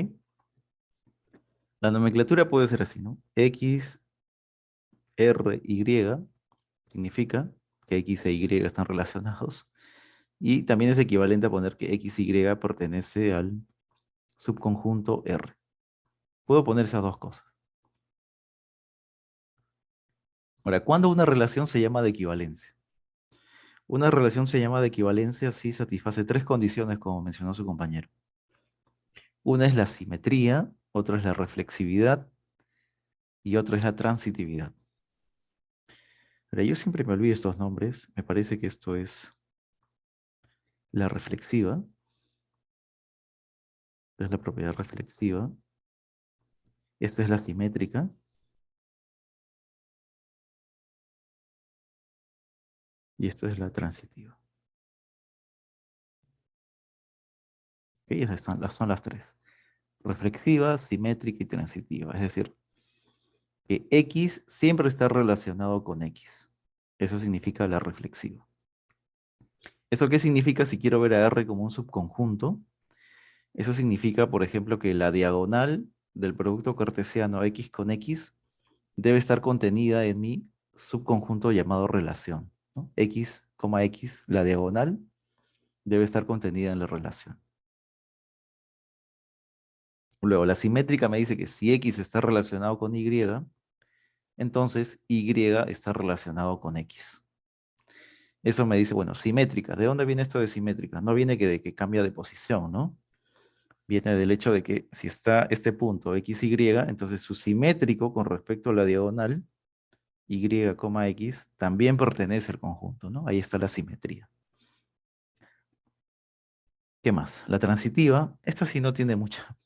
[SPEAKER 1] La nomenclatura puede ser así, ¿no? X, R, Y significa que X e Y están relacionados. Y también es equivalente a poner que X, Y pertenece al subconjunto R. Puedo poner esas dos cosas. Ahora, ¿cuándo una relación se llama de equivalencia? Una relación se llama de equivalencia si satisface tres condiciones, como mencionó su compañero. Una es la simetría, otra es la reflexividad y otra es la transitividad. Ahora, yo siempre me olvido estos nombres. Me parece que esto es la reflexiva. Esta es la propiedad reflexiva. Esta es la simétrica. Y esto es la transitiva. ¿Ok? Esas son las tres. Reflexiva, simétrica y transitiva. Es decir, que X siempre está relacionado con X. Eso significa la reflexiva. ¿Eso qué significa si quiero ver a R como un subconjunto? Eso significa, por ejemplo, que la diagonal del producto cartesiano X con X debe estar contenida en mi subconjunto llamado relación, ¿no? X, X, la diagonal, debe estar contenida en la relación. Luego, la simétrica me dice que si X está relacionado con Y, entonces Y está relacionado con X. Eso me dice, bueno, simétrica. ¿De dónde viene esto de simétrica? No viene de que cambia de posición, ¿no? Viene del hecho de que si está este punto X, Y, entonces su simétrico con respecto a la diagonal Y, X también pertenece al conjunto, ¿no? Ahí está la simetría. ¿Qué más? La transitiva, esto sí no tiene mucha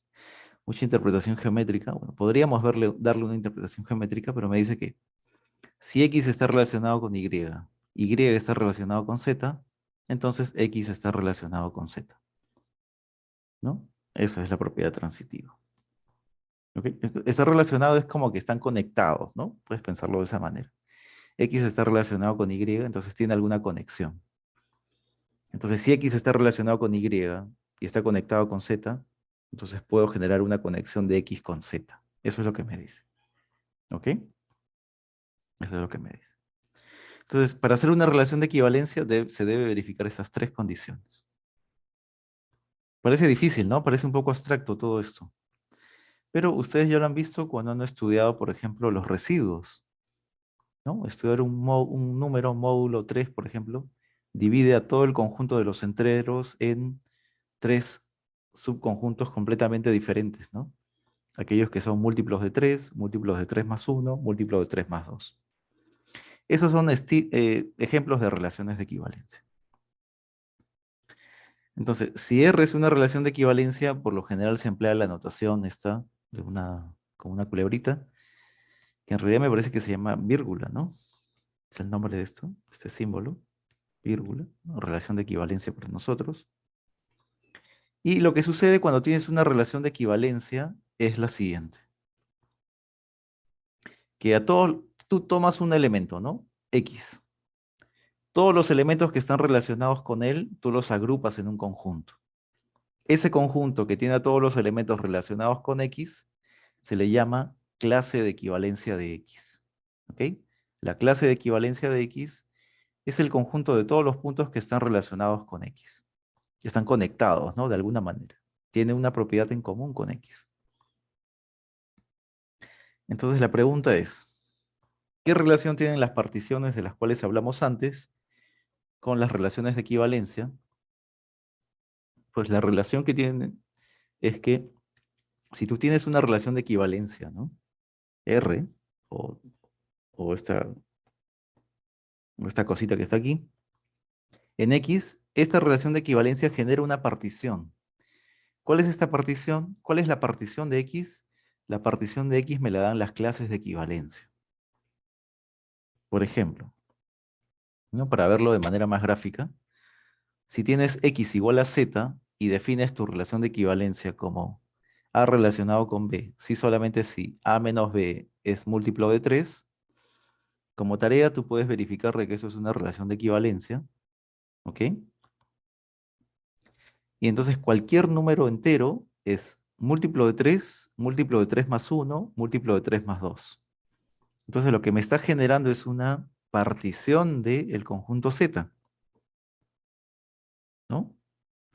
[SPEAKER 1] interpretación geométrica. Bueno, podríamos darle una interpretación geométrica, pero me dice que si X está relacionado con Y, Y está relacionado con Z, entonces X está relacionado con Z, ¿no? Eso es la propiedad transitiva. ¿Ok? Está relacionado es como que están conectados, ¿no? Puedes pensarlo de esa manera. X está relacionado con Y, entonces tiene alguna conexión. Entonces, si X está relacionado con Y y está conectado con Z, entonces puedo generar una conexión de X con Z. Eso es lo que me dice. ¿Ok? Eso es lo que me dice. Entonces, para hacer una relación de equivalencia se debe verificar estas tres condiciones. Parece difícil, ¿no? Parece un poco abstracto todo esto. Pero ustedes ya lo han visto cuando han estudiado, por ejemplo, los residuos, ¿no? Estudiar un número módulo 3, por ejemplo, divide a todo el conjunto de los enteros en tres subconjuntos completamente diferentes, ¿no? Aquellos que son múltiplos de 3, múltiplos de 3 más 1, múltiplos de 3 más 2. Esos son ejemplos de relaciones de equivalencia. Entonces, si R es una relación de equivalencia, por lo general se emplea la notación esta, como una culebrita, que en realidad me parece que se llama vírgula, ¿no? Es el nombre de esto, este símbolo, vírgula, ¿no? Relación de equivalencia para nosotros. Y lo que sucede cuando tienes una relación de equivalencia es la siguiente. Que tú tomas un elemento, ¿no? X. Todos los elementos que están relacionados con él, tú los agrupas en un conjunto. Ese conjunto que tiene a todos los elementos relacionados con X se le llama clase de equivalencia de X. ¿Ok? La clase de equivalencia de X es el conjunto de todos los puntos que están relacionados con X. Están conectados, ¿no? De alguna manera. Tienen una propiedad en común con X. Entonces la pregunta es, ¿qué relación tienen las particiones de las cuales hablamos antes con las relaciones de equivalencia? Pues la relación que tienen es que Si tú tienes una relación de equivalencia, ¿no? R, o, o esta cosita que está aquí, en X, esta relación de equivalencia genera una partición. ¿Cuál es esta partición? ¿Cuál es la partición de X? La partición de X me la dan las clases de equivalencia. Por ejemplo, ¿no? Para verlo de manera más gráfica, si tienes X igual a Z y defines tu relación de equivalencia como A relacionado con B, si solamente si A menos B es múltiplo de 3, como tarea tú puedes verificar de que eso es una relación de equivalencia, ¿ok? Y entonces cualquier número entero es múltiplo de 3 más 1, múltiplo de 3 más 2. Entonces lo que me está generando es una partición del conjunto Z, ¿no?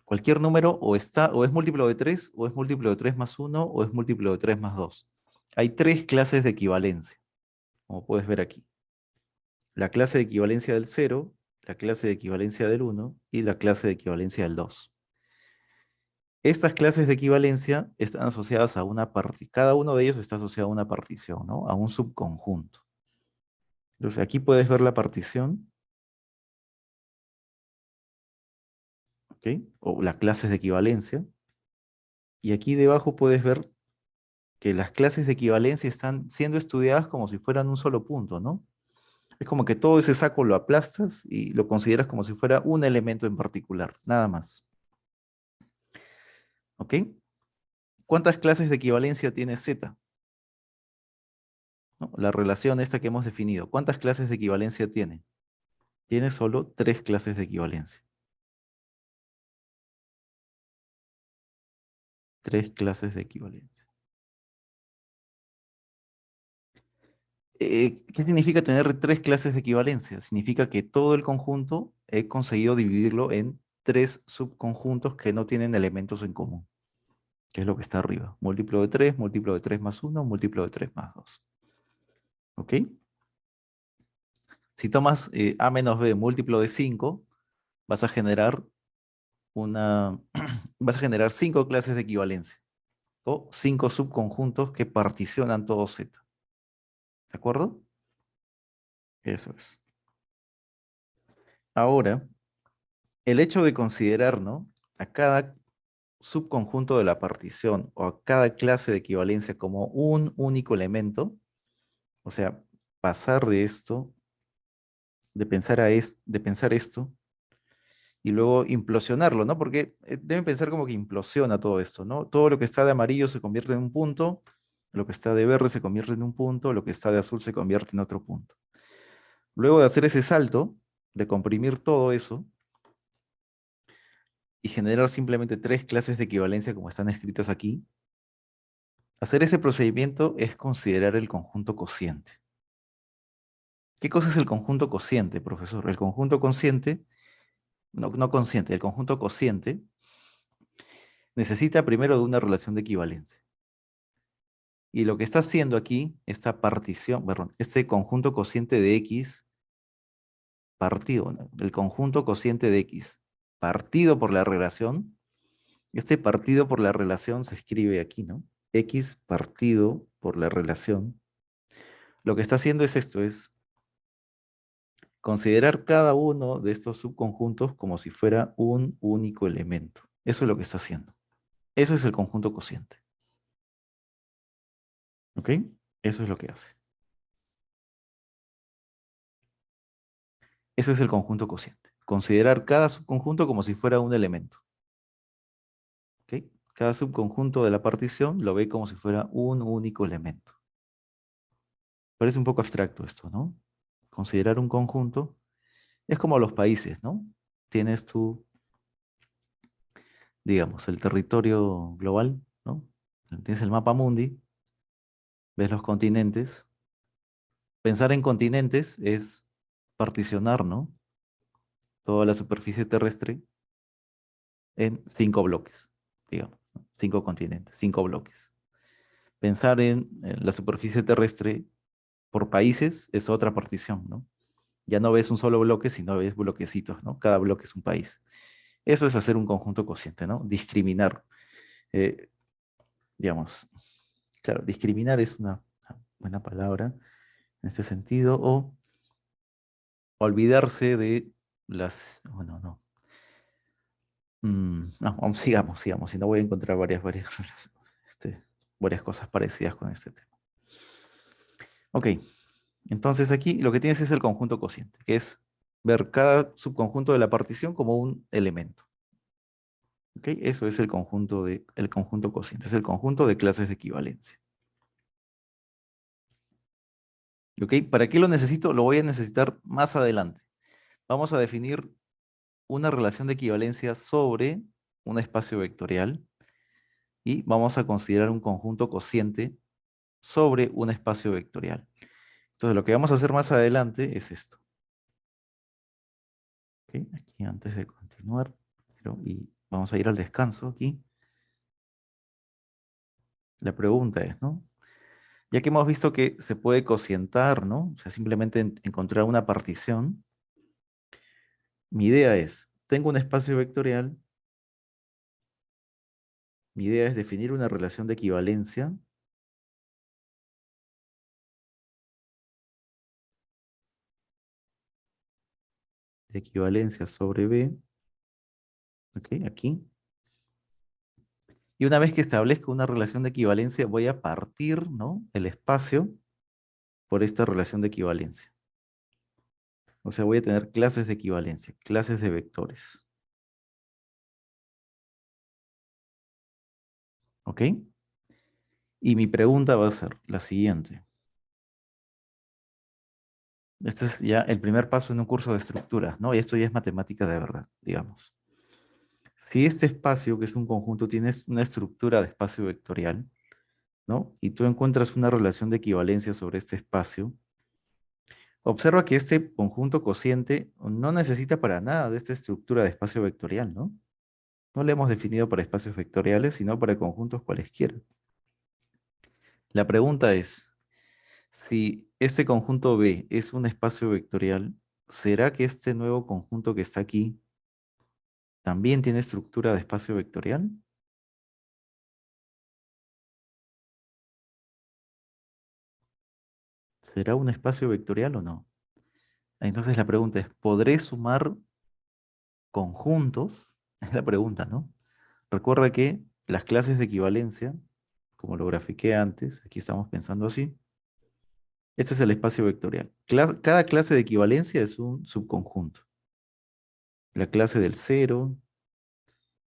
[SPEAKER 1] Cualquier número o es múltiplo de 3, o es múltiplo de 3 más 1, o es múltiplo de 3 más 2. Hay tres clases de equivalencia, como puedes ver aquí. La clase de equivalencia del 0, la clase de equivalencia del 1 y la clase de equivalencia del 2. Estas clases de equivalencia están asociadas a una partición. Cada uno de ellos está asociado a una partición, ¿no? A un subconjunto. Entonces aquí puedes ver la partición, ¿ok? O las clases de equivalencia. Y aquí debajo puedes ver que las clases de equivalencia están siendo estudiadas como si fueran un solo punto, ¿no? Es como que todo ese saco lo aplastas y lo consideras como si fuera un elemento en particular, nada más. ¿Ok? ¿Cuántas clases de equivalencia tiene Z? ¿No? La relación esta que hemos definido. ¿Cuántas clases de equivalencia tiene? Tiene solo 3 clases de equivalencia. 3 clases de equivalencia. ¿Qué significa tener 3 clases de equivalencia? Significa que todo el conjunto he conseguido dividirlo en 3 subconjuntos que no tienen elementos en común, que es lo que está arriba. Múltiplo de 3 más 1, múltiplo de 3 más 2. ¿Ok? Si tomas A menos B múltiplo de 5, vas a generar vas a generar 5 clases de equivalencia, o 5 subconjuntos que particionan todo Z. ¿De acuerdo? Eso es. Ahora, el hecho de considerar, ¿no?, a cada subconjunto de la partición o a cada clase de equivalencia como un único elemento, o sea, pasar de esto, de pensar esto, y luego implosionarlo, ¿no? Porque deben pensar como que implosiona todo esto, ¿no? Todo lo que está de amarillo se convierte en un punto, lo que está de verde se convierte en un punto, lo que está de azul se convierte en otro punto. Luego de hacer ese salto, de comprimir todo eso, y generar simplemente 3 clases de equivalencia como están escritas aquí, hacer ese procedimiento es considerar el conjunto cociente. ¿Qué cosa es el conjunto cociente, profesor? El conjunto consciente, no consciente, el conjunto cociente necesita primero de una relación de equivalencia. Y lo que está haciendo aquí, esta partición, perdón, este conjunto cociente de X partido, ¿no?, el conjunto cociente de X partido por la relación, este partido por la relación se escribe aquí, ¿no? X partido por la relación. Lo que está haciendo es esto, es considerar cada uno de estos subconjuntos como si fuera un único elemento. Eso es lo que está haciendo. Eso es el conjunto cociente. ¿Ok? Eso es lo que hace. Eso es el conjunto cociente. Considerar cada subconjunto como si fuera un elemento. ¿Ok? Cada subconjunto de la partición lo ve como si fuera un único elemento. Parece un poco abstracto esto, ¿no? Considerar un conjunto es como los países, ¿no? Tienes tú, digamos, el territorio global, ¿no? Tienes el mapa mundi, ves los continentes. Pensar en continentes es particionar, ¿no?, toda la superficie terrestre en 5 bloques, digamos, ¿no? 5 continentes, 5 bloques. Pensar en la superficie terrestre por países es otra partición, ¿no? Ya no ves un solo bloque, sino ves bloquecitos, ¿no? Cada bloque es un país. Eso es hacer un conjunto cociente, ¿no? Discriminar. Eh, digamos, claro, discriminar es una buena palabra en este sentido, o olvidarse de las... Bueno, no. No, sigamos, si no voy a encontrar varias cosas parecidas con este tema. Ok, entonces aquí lo que tienes es el conjunto cociente, que es ver cada subconjunto de la partición como un elemento. ¿Ok? Eso es el conjunto cociente, es el conjunto de clases de equivalencia. ¿Ok? ¿Para qué lo necesito? Lo voy a necesitar más adelante. Vamos a definir una relación de equivalencia sobre un espacio vectorial y vamos a considerar un conjunto cociente sobre un espacio vectorial. Entonces lo que vamos a hacer más adelante es esto. ¿Ok? Aquí antes de continuar, y vamos a ir al descanso aquí. La pregunta es, ¿no? Ya que hemos visto que se puede cocientar, ¿no? O sea, simplemente encontrar una partición. Mi idea es, tengo un espacio vectorial, mi idea es definir una relación de equivalencia sobre B, ¿ok? Aquí. Y una vez que establezco una relación de equivalencia, voy a partir, ¿no? El espacio por esta relación de equivalencia. O sea, voy a tener clases de equivalencia, clases de vectores. ¿Ok? Y mi pregunta va a ser la siguiente. Este es ya el primer paso en un curso de estructuras, ¿no? Y esto ya es matemática de verdad, digamos. Si este espacio, que es un conjunto, tiene una estructura de espacio vectorial, ¿no? Y tú encuentras una relación de equivalencia sobre este espacio, observa que este conjunto cociente no necesita para nada de esta estructura de espacio vectorial, ¿no? No le hemos definido para espacios vectoriales, sino para conjuntos cualesquiera. La pregunta es, si este conjunto B es un espacio vectorial, ¿será que este nuevo conjunto que está aquí también tiene estructura de espacio vectorial? ¿Será un espacio vectorial o no? Entonces la pregunta es, ¿podré sumar conjuntos? Es la pregunta, ¿no? Recuerda que las clases de equivalencia, como lo grafiqué antes, aquí estamos pensando así, este es el espacio vectorial. Cada clase de equivalencia es un subconjunto. La clase del 0,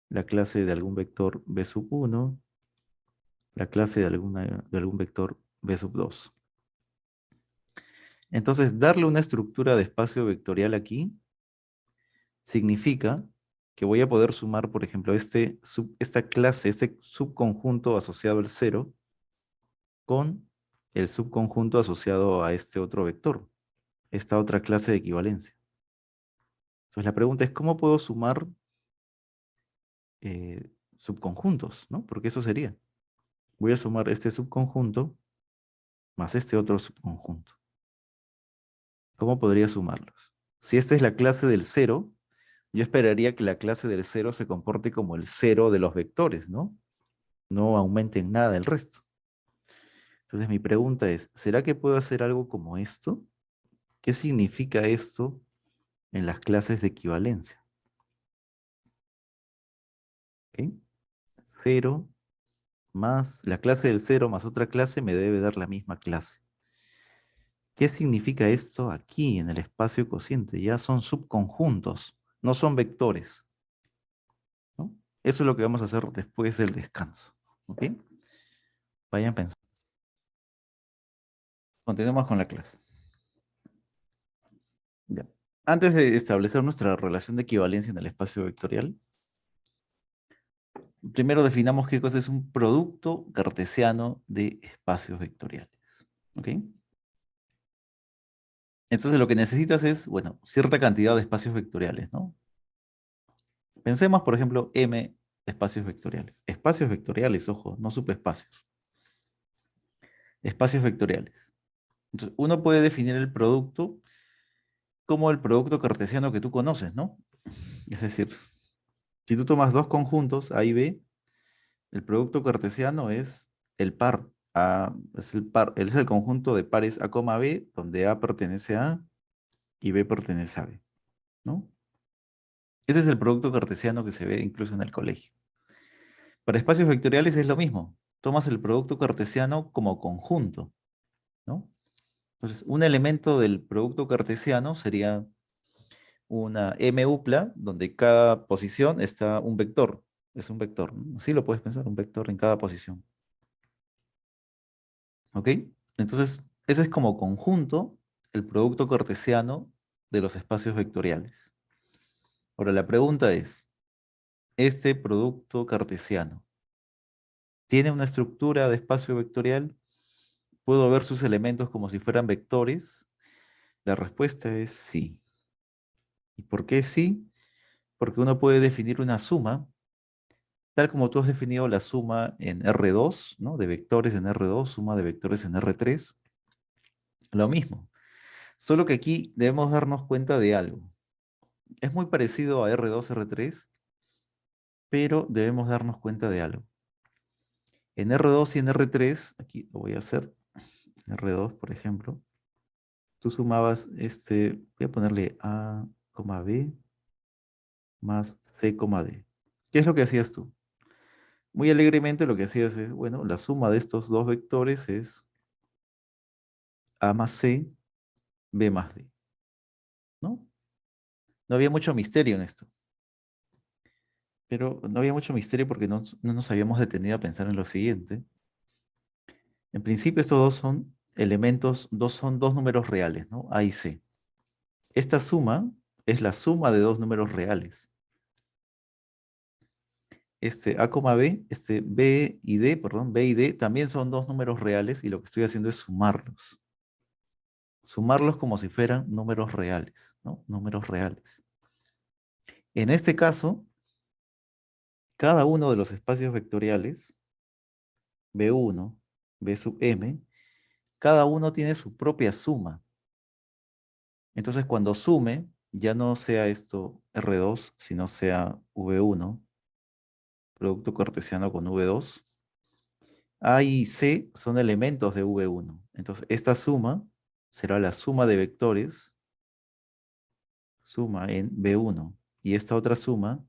[SPEAKER 1] la clase de algún vector B sub 1, la clase de algún vector B sub 2. Entonces, darle una estructura de espacio vectorial aquí significa que voy a poder sumar, por ejemplo, esta clase, este subconjunto asociado al 0, con el subconjunto asociado a este otro vector, esta otra clase de equivalencia. Entonces la pregunta es, ¿cómo puedo sumar subconjuntos? ¿No? Porque eso sería. Voy a sumar este subconjunto más este otro subconjunto. ¿Cómo podría sumarlos? Si esta es la clase del 0, yo esperaría que la clase del 0 se comporte como el 0 de los vectores, ¿no? No aumente en nada el resto. Entonces mi pregunta es, ¿será que puedo hacer algo como esto? ¿Qué significa esto en las clases de equivalencia? ¿Ok? 0 más la clase del 0 más otra clase me debe dar la misma clase. ¿Qué significa esto aquí en el espacio cociente? Ya son subconjuntos, no son vectores, ¿no? Eso es lo que vamos a hacer después del descanso. ¿Ok? Vayan pensando. Continuemos con la clase. Ya. Antes de establecer nuestra relación de equivalencia en el espacio vectorial, primero definamos qué cosa es un producto cartesiano de espacios vectoriales. ¿Ok? Entonces lo que necesitas es, bueno, cierta cantidad de espacios vectoriales, ¿no? Pensemos, por ejemplo, M espacios vectoriales. Espacios vectoriales, ojo, no subespacios. Espacios vectoriales. Entonces, uno puede definir el producto como el producto cartesiano que tú conoces, ¿no? Es decir, si tú tomas dos conjuntos, A y B, El producto cartesiano es el par. Es el conjunto de pares A, B, donde A pertenece a A y B pertenece a B, ¿no? Ese es el producto cartesiano que se ve incluso en el colegio. Para espacios vectoriales es lo mismo. Tomas el producto cartesiano como conjunto, ¿no? Entonces, un elemento del producto cartesiano sería una M-upla, donde cada posición está un vector. Es un vector, ¿no? Así lo puedes pensar, un vector en cada posición. ¿Ok? Entonces, ese es como conjunto el producto cartesiano de los espacios vectoriales. Ahora, la pregunta es, ¿este producto cartesiano tiene una estructura de espacio vectorial? ¿Puedo ver sus elementos como si fueran vectores? La respuesta es sí. ¿Y por qué sí? Porque uno puede definir una suma, tal como tú has definido la suma en R2, ¿no? De vectores en R2, suma de vectores en R3. Lo mismo. Solo que aquí debemos darnos cuenta de algo. Es muy parecido a R2, R3, pero debemos darnos cuenta de algo. En R2 y en R3, aquí lo voy a hacer, en R2, por ejemplo, tú sumabas voy a ponerle A, B más C, D. ¿Qué es lo que hacías tú? Muy alegremente lo que hacías es, bueno, la suma de estos dos vectores es A más C, B más D, ¿no? No había mucho misterio en esto, pero no había mucho misterio porque no nos habíamos detenido a pensar en lo siguiente. En principio estos dos son elementos, son dos números reales, ¿no? A y C. Esta suma es la suma de dos números reales. Este A, B, B y D, perdón, B y D también son dos números reales y lo que estoy haciendo es sumarlos. Sumarlos como si fueran números reales, ¿no? Números reales. En este caso, cada uno de los espacios vectoriales, B1, B sub m, cada uno tiene su propia suma. Entonces, cuando sume, ya no sea esto R2, sino sea V1, producto cartesiano con V2. A y C son elementos de V1. Entonces, esta suma será la suma de vectores, suma en V1. Y esta otra suma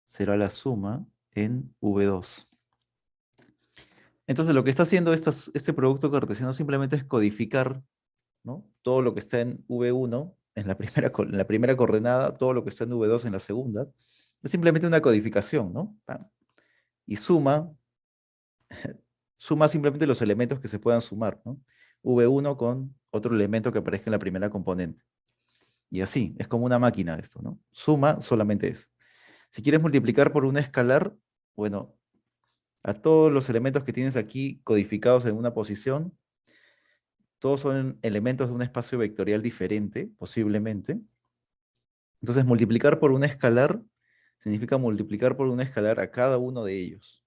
[SPEAKER 1] será la suma en V2. Entonces, lo que está haciendo este producto cartesiano simplemente es codificar, ¿no? Todo lo que está en V1 en la primera coordenada, todo lo que está en V2 en la segunda. Es simplemente una codificación, ¿no? Pam. Y suma simplemente los elementos que se puedan sumar, ¿no? V1 con otro elemento que aparezca en la primera componente. Y así, es como una máquina esto, ¿no? Suma solamente eso. Si quieres multiplicar por un escalar, bueno, a todos los elementos que tienes aquí codificados en una posición, todos son elementos de un espacio vectorial diferente, posiblemente. Entonces, multiplicar por un escalar significa multiplicar por un escalar a cada uno de ellos,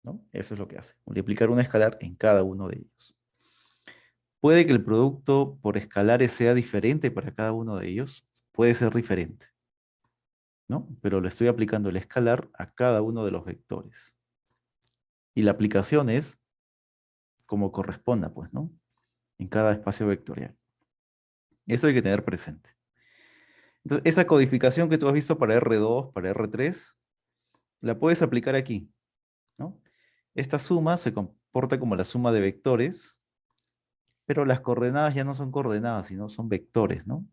[SPEAKER 1] ¿no? Eso es lo que hace, multiplicar un escalar en cada uno de ellos. Puede que el producto por escalares sea diferente para cada uno de ellos, puede ser diferente, ¿no? Pero le estoy aplicando el escalar a cada uno de los vectores. Y la aplicación es como corresponda, pues, ¿no? En cada espacio vectorial. Eso hay que tener presente. Entonces, esa codificación que tú has visto para R2, para R3, la puedes aplicar aquí, ¿no? Esta suma se comporta como la suma de vectores, pero las coordenadas ya no son coordenadas, sino son vectores, ¿no?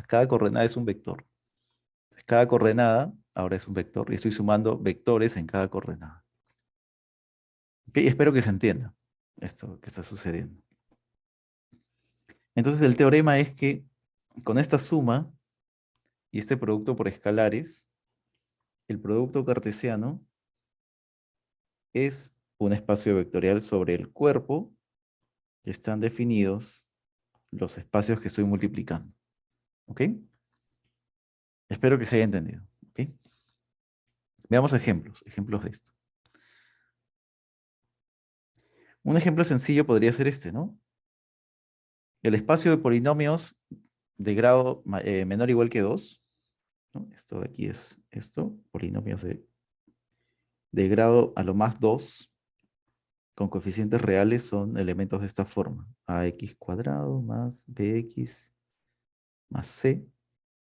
[SPEAKER 1] Cada coordenada es un vector. Cada coordenada ahora es un vector y estoy sumando vectores en cada coordenada. ¿Ok? Espero que se entienda esto que está sucediendo. Entonces el teorema es que con esta suma y este producto por escalares, el producto cartesiano es un espacio vectorial sobre el cuerpo que están definidos los espacios que estoy multiplicando. ¿Ok? Espero que se haya entendido. ¿Ok? Veamos ejemplos de esto. Un ejemplo sencillo podría ser este, ¿no? El espacio de polinomios de grado menor o igual que 2, ¿no? Esto de aquí es esto, polinomios de de grado a lo más 2 con coeficientes reales son elementos de esta forma. AX cuadrado más BX más C,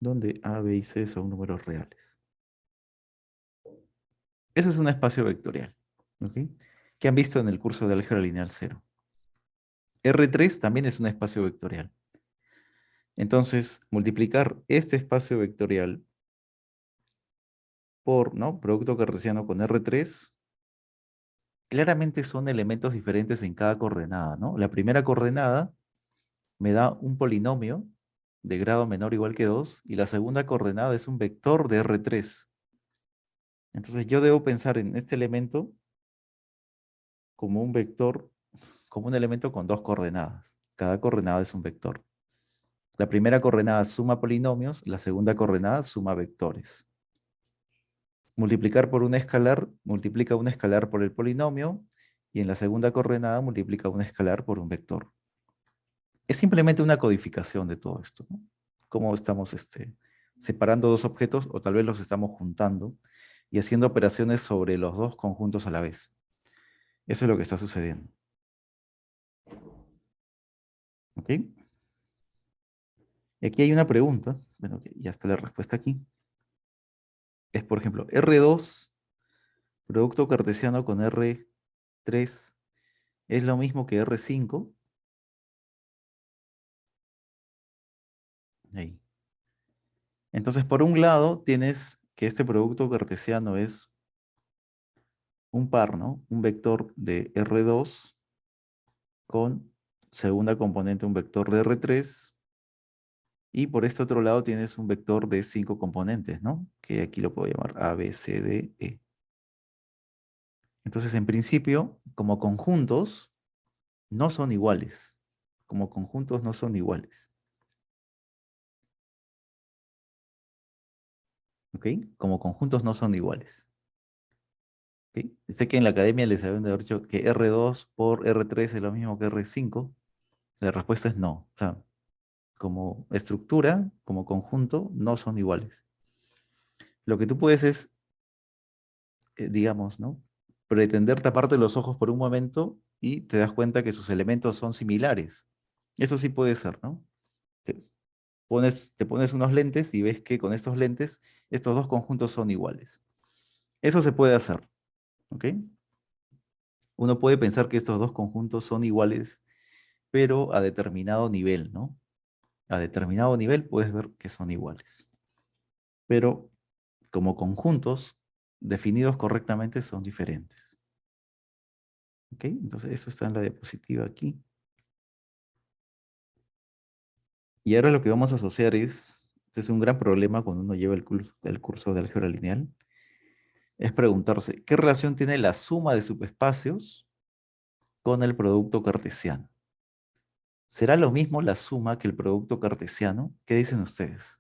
[SPEAKER 1] donde A, B y C son números reales. Eso es un espacio vectorial, ¿ok? Que han visto en el curso de álgebra lineal 0. R3 también es un espacio vectorial. Entonces, multiplicar este espacio vectorial por, ¿no?, producto cartesiano con R3, claramente son elementos diferentes en cada coordenada, ¿no? La primera coordenada me da un polinomio de grado menor o igual que 2, y la segunda coordenada es un vector de R3. Entonces yo debo pensar en este elemento como un vector, como un elemento con dos coordenadas. Cada coordenada es un vector. La primera coordenada suma polinomios, la segunda coordenada suma vectores. Multiplicar por un escalar, multiplica un escalar por el polinomio, y en la segunda coordenada multiplica un escalar por un vector. Es simplemente una codificación de todo esto, ¿no? Cómo estamos separando dos objetos, o tal vez los estamos juntando, y haciendo operaciones sobre los dos conjuntos a la vez. Eso es lo que está sucediendo. ¿Ok? Y aquí hay una pregunta, bueno, que ya está la respuesta aquí. Es, por ejemplo, R2, producto cartesiano con R3, ¿es lo mismo que R5? Ahí. Entonces, por un lado, tienes que este producto cartesiano es un par, ¿no? Un vector de R2 con segunda componente un vector de R3, y por este otro lado tienes un vector de 5 componentes, ¿no? Que aquí lo puedo llamar A, B, C, D, E. Entonces, en principio, como conjuntos, no son iguales. Como conjuntos no son iguales. ¿Ok? Como conjuntos no son iguales. ¿Ok? Sé que en la academia les habían de haber dicho que R2 por R3 es lo mismo que R5. La respuesta es no. O sea, como estructura, como conjunto, no son iguales. Lo que tú puedes es, digamos, ¿no?, pretender taparte los ojos por un momento y te das cuenta que sus elementos son similares. Eso sí puede ser, ¿no? Te te pones unos lentes y ves que con estos lentes estos dos conjuntos son iguales. Eso se puede hacer, ¿ok? Uno puede pensar que estos dos conjuntos son iguales, pero a determinado nivel, ¿no? A determinado nivel puedes ver que son iguales. Pero como conjuntos definidos correctamente son diferentes. ¿Ok? Entonces eso está en la diapositiva aquí. Y ahora lo que vamos a asociar este es un gran problema cuando uno lleva el curso de álgebra lineal, es preguntarse, ¿qué relación tiene la suma de subespacios con el producto cartesiano? ¿Será lo mismo la suma que el producto cartesiano? ¿Qué dicen ustedes?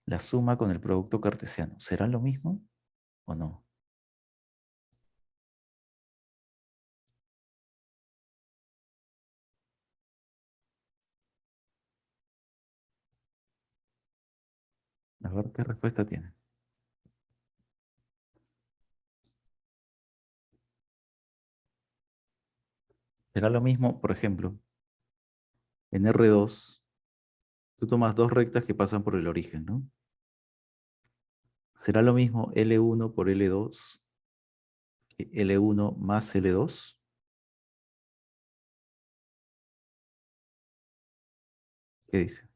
[SPEAKER 1] La suma con el producto cartesiano, ¿será lo mismo o no? A ver qué respuesta tienen. ¿Será lo mismo, por ejemplo, en R2, tú tomas dos rectas que pasan por el origen, ¿no? ¿Será lo mismo L1 por L2 que L1 más L2? ¿Qué dice?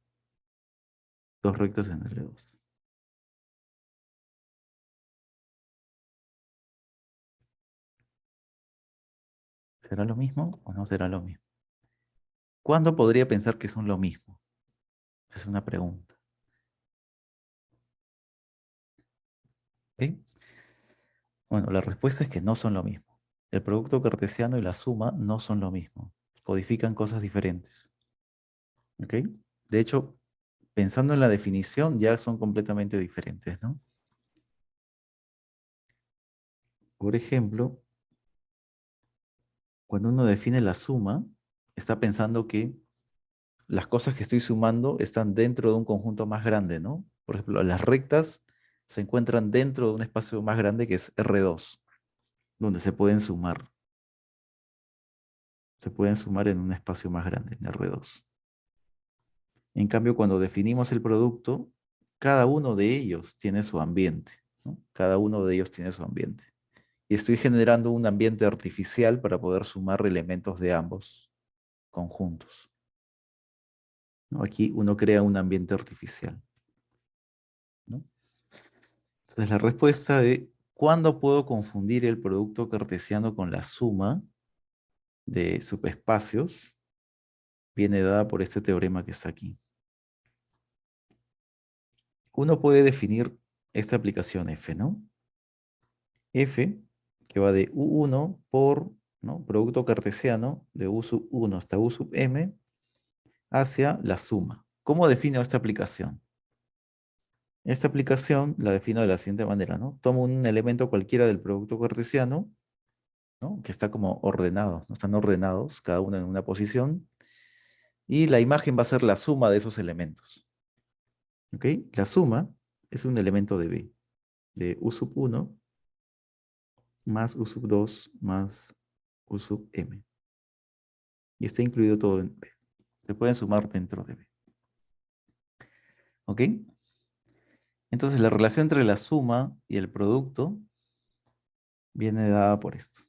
[SPEAKER 1] Dos rectas en L2. ¿Será lo mismo o no será lo mismo? ¿Cuándo podría pensar que son lo mismo? Es una pregunta. ¿Ok? Bueno, la respuesta es que no son lo mismo. El producto cartesiano y la suma no son lo mismo. Codifican cosas diferentes. ¿Ok? De hecho, pensando en la definición, ya son completamente diferentes, ¿no? Por ejemplo, cuando uno define la suma, está pensando que las cosas que estoy sumando están dentro de un conjunto más grande, ¿no? Por ejemplo, las rectas se encuentran dentro de un espacio más grande que es R2, donde se pueden sumar. Se pueden sumar en un espacio más grande, en R2. En cambio, cuando definimos el producto, cada uno de ellos tiene su ambiente, ¿no? Cada uno de ellos tiene su ambiente. Y estoy generando un ambiente artificial para poder sumar elementos de ambos conjuntos, ¿no? Aquí uno crea un ambiente artificial, ¿no? Entonces la respuesta de ¿cuándo puedo confundir el producto cartesiano con la suma de subespacios? Viene dada por este teorema que está aquí. Uno puede definir esta aplicación F, ¿no? F, que va de U1 por, ¿no?, producto cartesiano de U sub 1 hasta U sub M hacia la suma. ¿Cómo defino esta aplicación? Esta aplicación la defino de la siguiente manera, ¿no? Tomo un elemento cualquiera del producto cartesiano, ¿no?, que está como ordenado, ¿no? Están ordenados, cada uno en una posición, y la imagen va a ser la suma de esos elementos. ¿Ok? La suma es un elemento de B, de U sub 1 más U sub 2 más U sub M. Y está incluido todo en B. Se pueden sumar dentro de B. ¿Ok? Entonces la relación entre la suma y el producto viene dada por esto.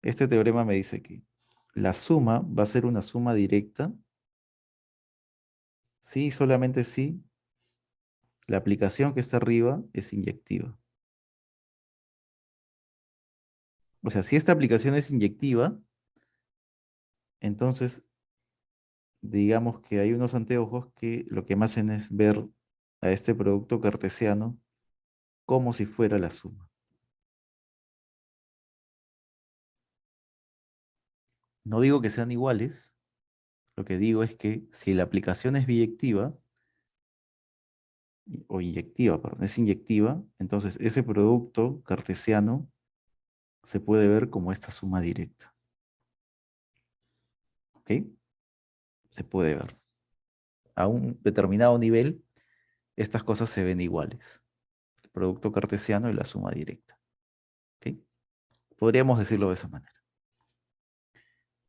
[SPEAKER 1] Este teorema me dice que la suma va a ser una suma directa si y solamente si la aplicación que está arriba es inyectiva. O sea, si esta aplicación es inyectiva, entonces digamos que hay unos anteojos que lo que me hacen es ver a este producto cartesiano como si fuera la suma. No digo que sean iguales, lo que digo es que si la aplicación es biyectiva, o inyectiva, perdón, es inyectiva, entonces ese producto cartesiano se puede ver como esta suma directa. ¿Ok? Se puede ver. A un determinado nivel, estas cosas se ven iguales. El producto cartesiano y la suma directa. ¿Ok? Podríamos decirlo de esa manera.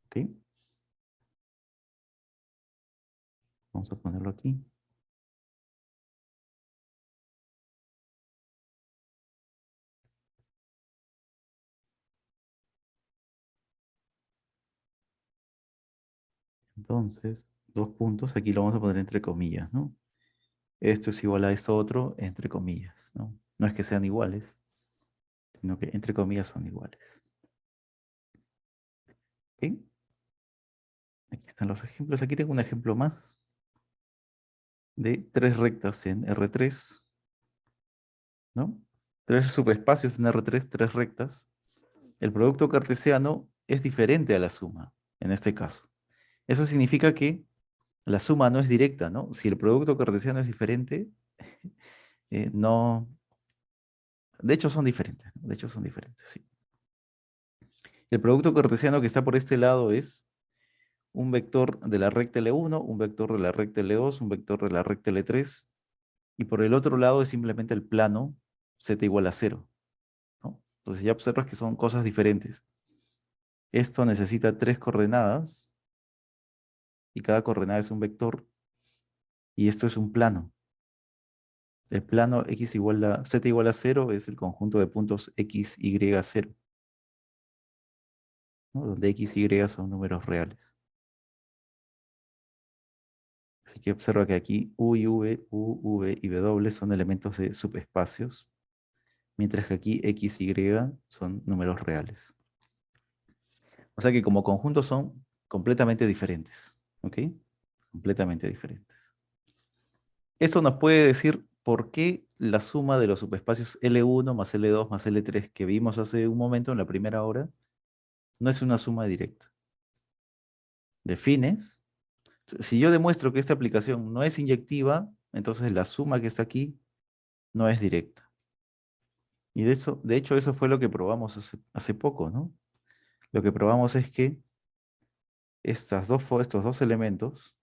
[SPEAKER 1] ¿Ok? Vamos a ponerlo aquí. Entonces, dos puntos, aquí lo vamos a poner entre comillas, ¿no? Esto es igual a esto otro, entre comillas, ¿no? No es que sean iguales, sino que entre comillas son iguales. ¿Ok? Aquí están los ejemplos. Aquí tengo un ejemplo más de tres rectas en R3, ¿no? Tres subespacios en R3, tres rectas. El producto cartesiano es diferente a la suma, en este caso. Eso significa que la suma no es directa, ¿no? Si el producto cartesiano es diferente, no... De hecho son diferentes, ¿no? De hecho son diferentes, sí. El producto cartesiano que está por este lado es un vector de la recta L1, un vector de la recta L2, un vector de la recta L3, y por el otro lado es simplemente el plano z igual a 0, ¿no? Entonces ya observas que son cosas diferentes. Esto necesita tres coordenadas, y cada coordenada es un vector, y esto es un plano. El plano z igual a 0 es el conjunto de puntos x, y, 0, ¿no?, donde x y son números reales. Así que observa que aquí u y v y w son elementos de subespacios, mientras que aquí x y son números reales. O sea que como conjunto son completamente diferentes, ¿ok? Completamente diferentes. Esto nos puede decir por qué la suma de los subespacios L1 más L2 más L3 que vimos hace un momento en la primera hora no es una suma directa. Defines. Si yo demuestro que esta aplicación no es inyectiva, entonces la suma que está aquí no es directa. Y de hecho, eso fue lo que probamos hace poco, ¿no? Lo que probamos es que estos dos elementos,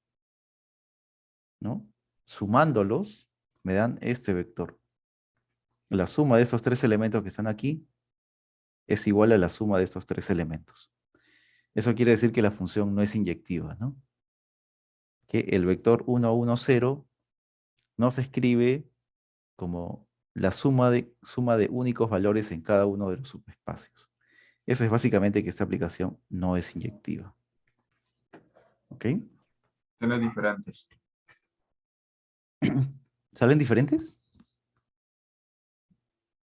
[SPEAKER 1] ¿no?, sumándolos, me dan este vector. La suma de estos tres elementos que están aquí es igual a la suma de estos tres elementos. Eso quiere decir que la función no es inyectiva, ¿no? Que el vector 1, 1, 0 no se escribe como la suma de únicos valores en cada uno de los subespacios. Eso es básicamente que esta aplicación no es inyectiva. ¿Ok?
[SPEAKER 2] Tiene diferentes.
[SPEAKER 1] ¿Salen diferentes?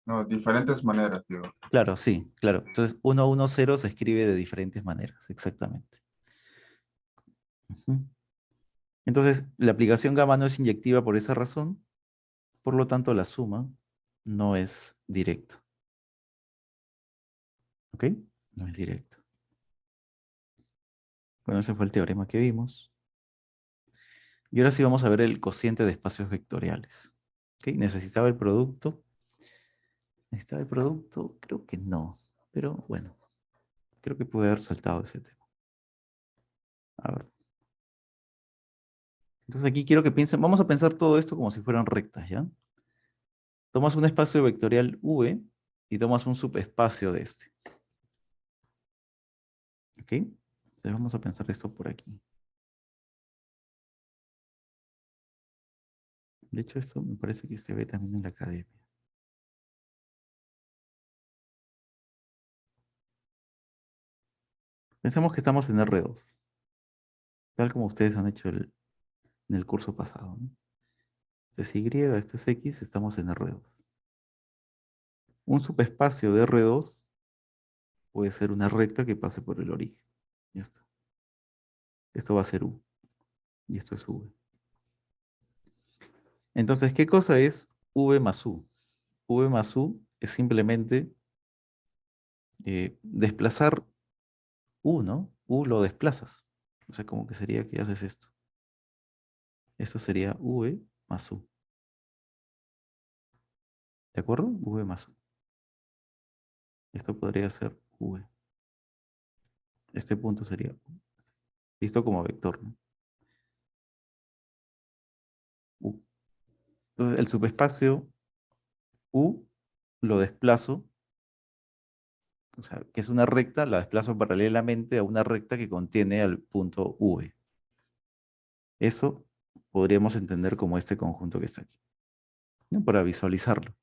[SPEAKER 2] No, diferentes maneras, digo.
[SPEAKER 1] Claro, sí, claro. Entonces, 1, 1, 0 se escribe de diferentes maneras, exactamente. Ujú. Entonces, la aplicación gamma no es inyectiva por esa razón, por lo tanto, la suma no es directa. ¿Ok? No es directa. Bueno, ese fue el teorema que vimos. Y ahora sí vamos a ver el cociente de espacios vectoriales. ¿Ok? ¿Necesitaba el producto? ¿Necesitaba el producto? Creo que no. Pero bueno, creo que pude haber saltado ese tema. A ver. Entonces aquí quiero que piensen, vamos a pensar todo esto como si fueran rectas, ¿ya? Tomas un espacio vectorial V y tomas un subespacio de este. ¿Ok? Entonces vamos a pensar esto por aquí. De hecho, esto me parece que se ve también en la academia. Pensemos que estamos en R2, tal como ustedes han hecho en el curso pasado, ¿no? Esto es Y, esto es X, estamos en R2. Un subespacio de R2 puede ser una recta que pase por el origen. Ya está. Esto va a ser U y esto es V. Entonces, ¿qué cosa es V más U? V más U es simplemente desplazar U, ¿no? U lo desplazas. O sea, como que sería que haces esto. Esto sería V más U. ¿De acuerdo? V más U. Esto podría ser V. Este punto sería U. Visto como vector, ¿no? U. Entonces, el subespacio U lo desplazo, o sea, que es una recta, la desplazo paralelamente a una recta que contiene al punto V. Eso podríamos entender como este conjunto que está aquí, ¿no? Para visualizarlo.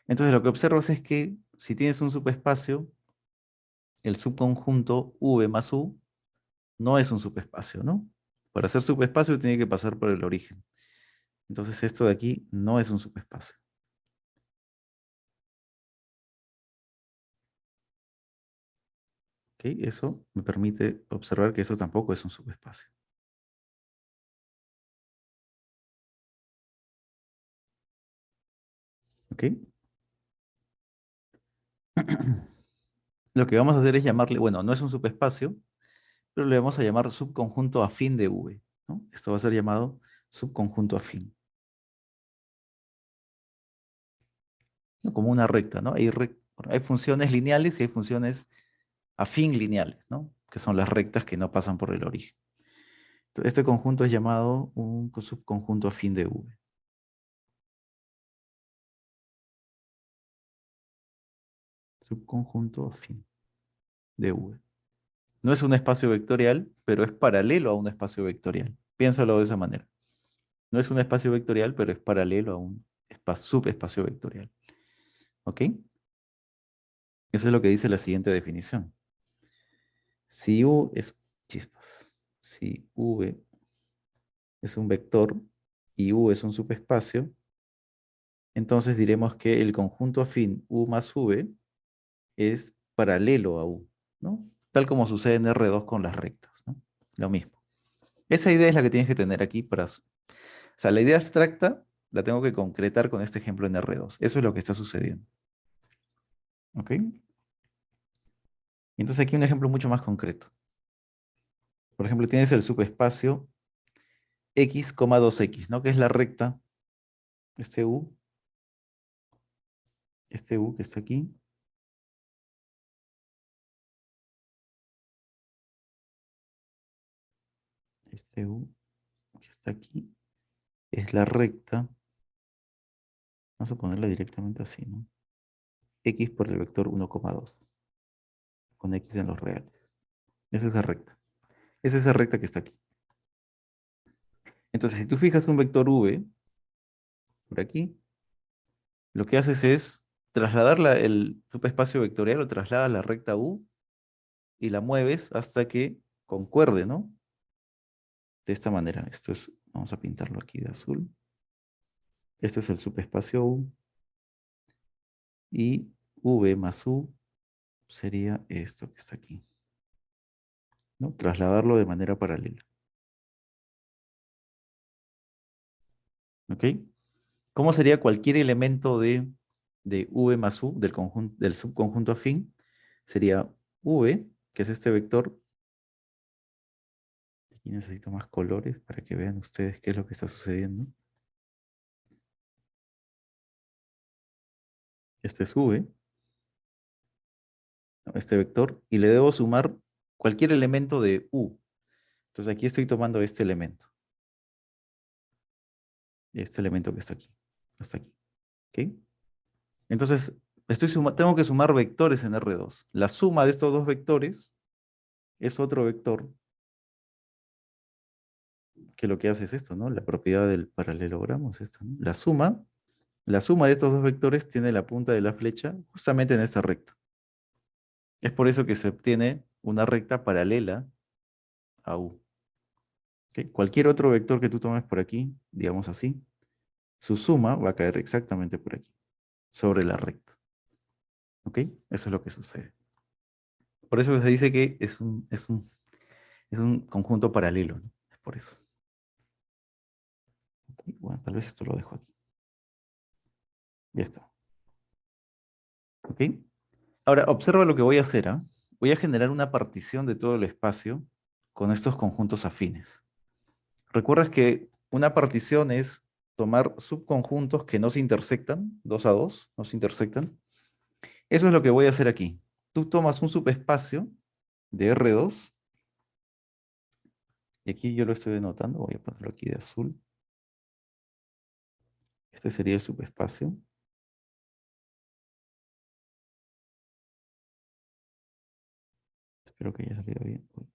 [SPEAKER 1] Entonces, lo que observas es que si tienes un subespacio, el subconjunto V más U no es un subespacio, ¿no? Para ser subespacio tiene que pasar por el origen. Entonces, esto de aquí no es un subespacio. ¿Ok? Eso me permite observar que eso tampoco es un subespacio. ¿Ok? Lo que vamos a hacer es llamarle, bueno, no es un subespacio, pero le vamos a llamar subconjunto afín de V, ¿no? Esto va a ser llamado subconjunto afín, ¿no? Como una recta, ¿no? Bueno, hay funciones lineales y hay funciones afín lineales, ¿no? Que son las rectas que no pasan por el origen. Entonces, este conjunto es llamado un subconjunto afín de V. Subconjunto afín de V. No es un espacio vectorial, pero es paralelo a un espacio vectorial. Piénsalo de esa manera. No es un espacio vectorial, pero es paralelo a un subespacio vectorial. ¿Ok? Eso es lo que dice la siguiente definición. Si U es, chispas, si V es un vector y U es un subespacio, entonces diremos que el conjunto afín U más V es paralelo a U, ¿no? Tal como sucede en R2 con las rectas, ¿no? Lo mismo. Esa idea es la que tienes que tener aquí para... O sea, la idea abstracta la tengo que concretar con este ejemplo en R2. Eso es lo que está sucediendo. ¿Ok? Entonces aquí un ejemplo mucho más concreto. Por ejemplo, tienes el subespacio x, 2x, ¿no? Que es la recta, este U que está aquí, este U que está aquí, es la recta Vamos a ponerla directamente así, ¿no? X por el vector 1,2. Con X en los reales. Es esa recta. Es esa recta que está aquí. Entonces, si tú fijas un vector V por aquí, lo que haces es trasladar el subespacio vectorial, lo trasladas a la recta U y la mueves hasta que concuerde, ¿no? De esta manera. Esto es, vamos a pintarlo aquí de azul. Esto es el subespacio U. Y V más U sería esto que está aquí, ¿no? Trasladarlo de manera paralela. ¿Ok? ¿Cómo sería cualquier elemento de V más U del conjunto, del subconjunto afín? Sería V, que es este vector. Aquí necesito más colores para que vean ustedes qué es lo que está sucediendo. Este es V, ¿no? Este vector, y le debo sumar cualquier elemento de U. Entonces aquí estoy tomando este elemento que está aquí, hasta aquí. ¿Ok? Entonces, tengo que sumar vectores en R2. La suma de estos dos vectores es otro vector que lo que hace es esto, ¿no? La propiedad del paralelogramo es esto, ¿no? La suma de estos dos vectores tiene la punta de la flecha justamente en esta recta. Es por eso que se obtiene una recta paralela a U. ¿Ok? Cualquier otro vector que tú tomes por aquí, digamos así, su suma va a caer exactamente por aquí, sobre la recta. ¿Ok? Eso es lo que sucede. Por eso se dice que es un conjunto paralelo, ¿no? Es por eso. Ok, bueno, tal vez esto lo dejo aquí. Ya está. ¿Ok? Ahora, observa lo que voy a hacer, ¿ah? Voy a generar una partición de todo el espacio con estos conjuntos afines. ¿Recuerdas que una partición es tomar subconjuntos que no se intersectan, 2 a 2, no se intersectan? Eso es lo que voy a hacer aquí. Tú tomas un subespacio de R2, y aquí yo lo estoy denotando, voy a ponerlo aquí de azul. Este sería el subespacio. Espero que haya salido bien. Uy.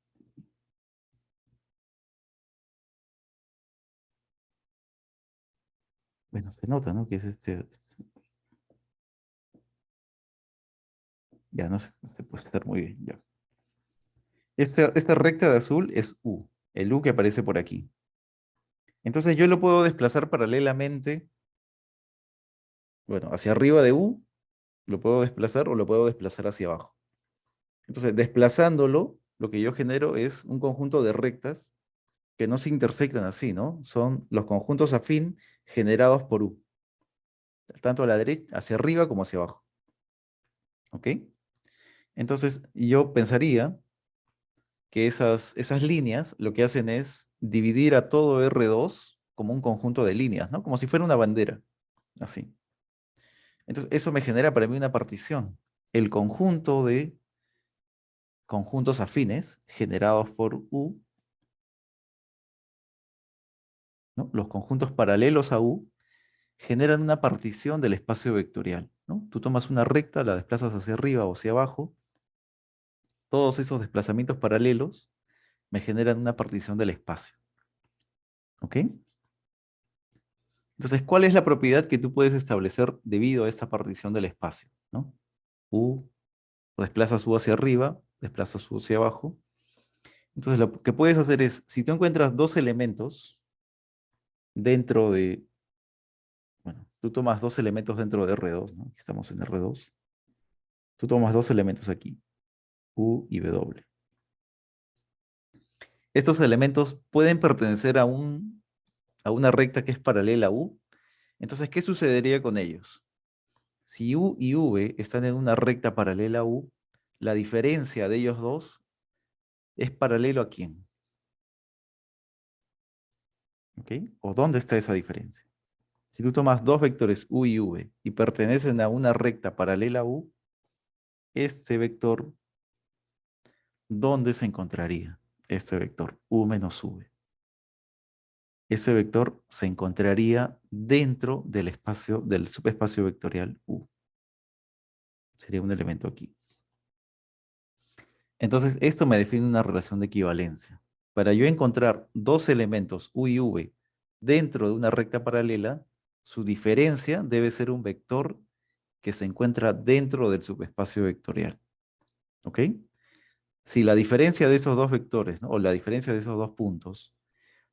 [SPEAKER 1] Bueno, se nota, ¿no? Que es ya no se puede estar muy bien. Ya. Esta recta de azul es U, el U que aparece por aquí. Entonces yo lo puedo desplazar paralelamente, bueno, hacia arriba de U, lo puedo desplazar o lo puedo desplazar hacia abajo. Entonces, desplazándolo, lo que yo genero es un conjunto de rectas que no se intersectan así, ¿no? Son los conjuntos afín generados por U, tanto a la derecha, hacia arriba como hacia abajo. ¿Ok? Entonces, yo pensaría que esas líneas lo que hacen es dividir a todo R2 como un conjunto de líneas, ¿no? Como si fuera una bandera, así. Entonces, eso me genera para mí una partición. El conjunto de conjuntos afines generados por U, ¿no? Los conjuntos paralelos a U generan una partición del espacio vectorial, ¿no? Tú tomas una recta, la desplazas hacia arriba o hacia abajo, todos esos desplazamientos paralelos me generan una partición del espacio. ¿Ok? Entonces, ¿cuál es la propiedad que tú puedes establecer debido a esta partición del espacio? ¿No? U, desplazas U hacia arriba, desplazas U hacia abajo. Entonces, lo que puedes hacer es, si tú encuentras dos elementos dentro de, bueno, tú tomas dos elementos dentro de R2, ¿no? Aquí estamos en R2. Tú tomas dos elementos aquí, U y W. Estos elementos pueden pertenecer a una recta que es paralela a U. Entonces, ¿qué sucedería con ellos? Si U y V están en una recta paralela a U, la diferencia de ellos dos es paralelo a quién. ¿Ok? ¿O dónde está esa diferencia? Si tú tomas dos vectores U y V y pertenecen a una recta paralela a U, este vector, ¿dónde se encontraría? Este vector, U menos V. ese vector se encontraría dentro del espacio, del subespacio vectorial U. Sería un elemento aquí. Entonces, esto me define una relación de equivalencia. Para yo encontrar dos elementos U y V dentro de una recta paralela, su diferencia debe ser un vector que se encuentra dentro del subespacio vectorial. ¿Ok? Si la diferencia de esos dos vectores, ¿no? O la diferencia de esos dos puntos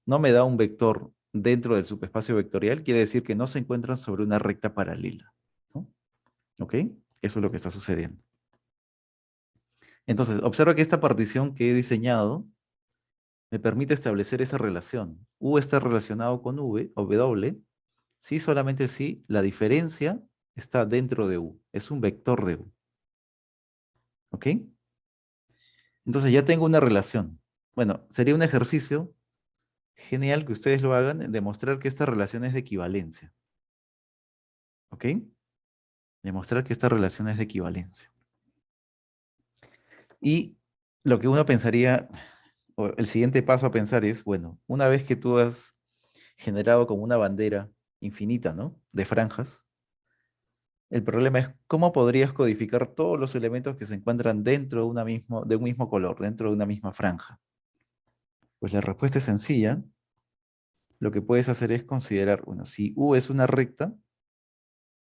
[SPEAKER 1] no me da un vector dentro del subespacio vectorial, quiere decir que no se encuentran sobre una recta paralela, ¿no? ¿Ok? Eso es lo que está sucediendo. Entonces, observa que esta partición que he diseñado me permite establecer esa relación. U está relacionado con V o W, si solamente si la diferencia está dentro de U. Es un vector de U. ¿Ok? Entonces ya tengo una relación. Bueno, sería un ejercicio genial que ustedes lo hagan, demostrar que esta relación es de equivalencia. ¿Ok? Demostrar que esta relación es de equivalencia. Y lo que uno pensaría, o el siguiente paso a pensar es, bueno, una vez que tú has generado como una bandera infinita, ¿no? De franjas, el problema es cómo podrías codificar todos los elementos que se encuentran dentro de un mismo color, dentro de una misma franja. Pues la respuesta es sencilla. Lo que puedes hacer es considerar, bueno, si U es una recta,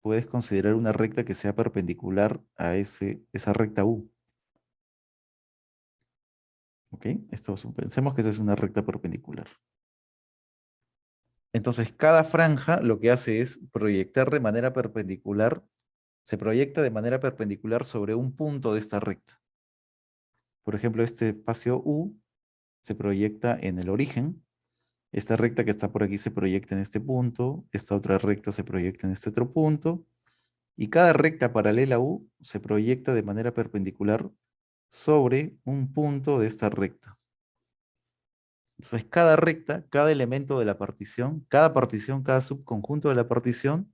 [SPEAKER 1] puedes considerar una recta que sea perpendicular a esa recta U. ¿Ok? Pensemos que esa es una recta perpendicular. Entonces, cada franja lo que hace es proyectar de manera perpendicular, se proyecta de manera perpendicular sobre un punto de esta recta. Por ejemplo, este espacio U se proyecta en el origen. Esta recta que está por aquí se proyecta en este punto. Esta otra recta se proyecta en este otro punto. Y cada recta paralela a U se proyecta de manera perpendicular sobre un punto de esta recta. Entonces, cada recta, cada elemento de la partición, cada subconjunto de la partición,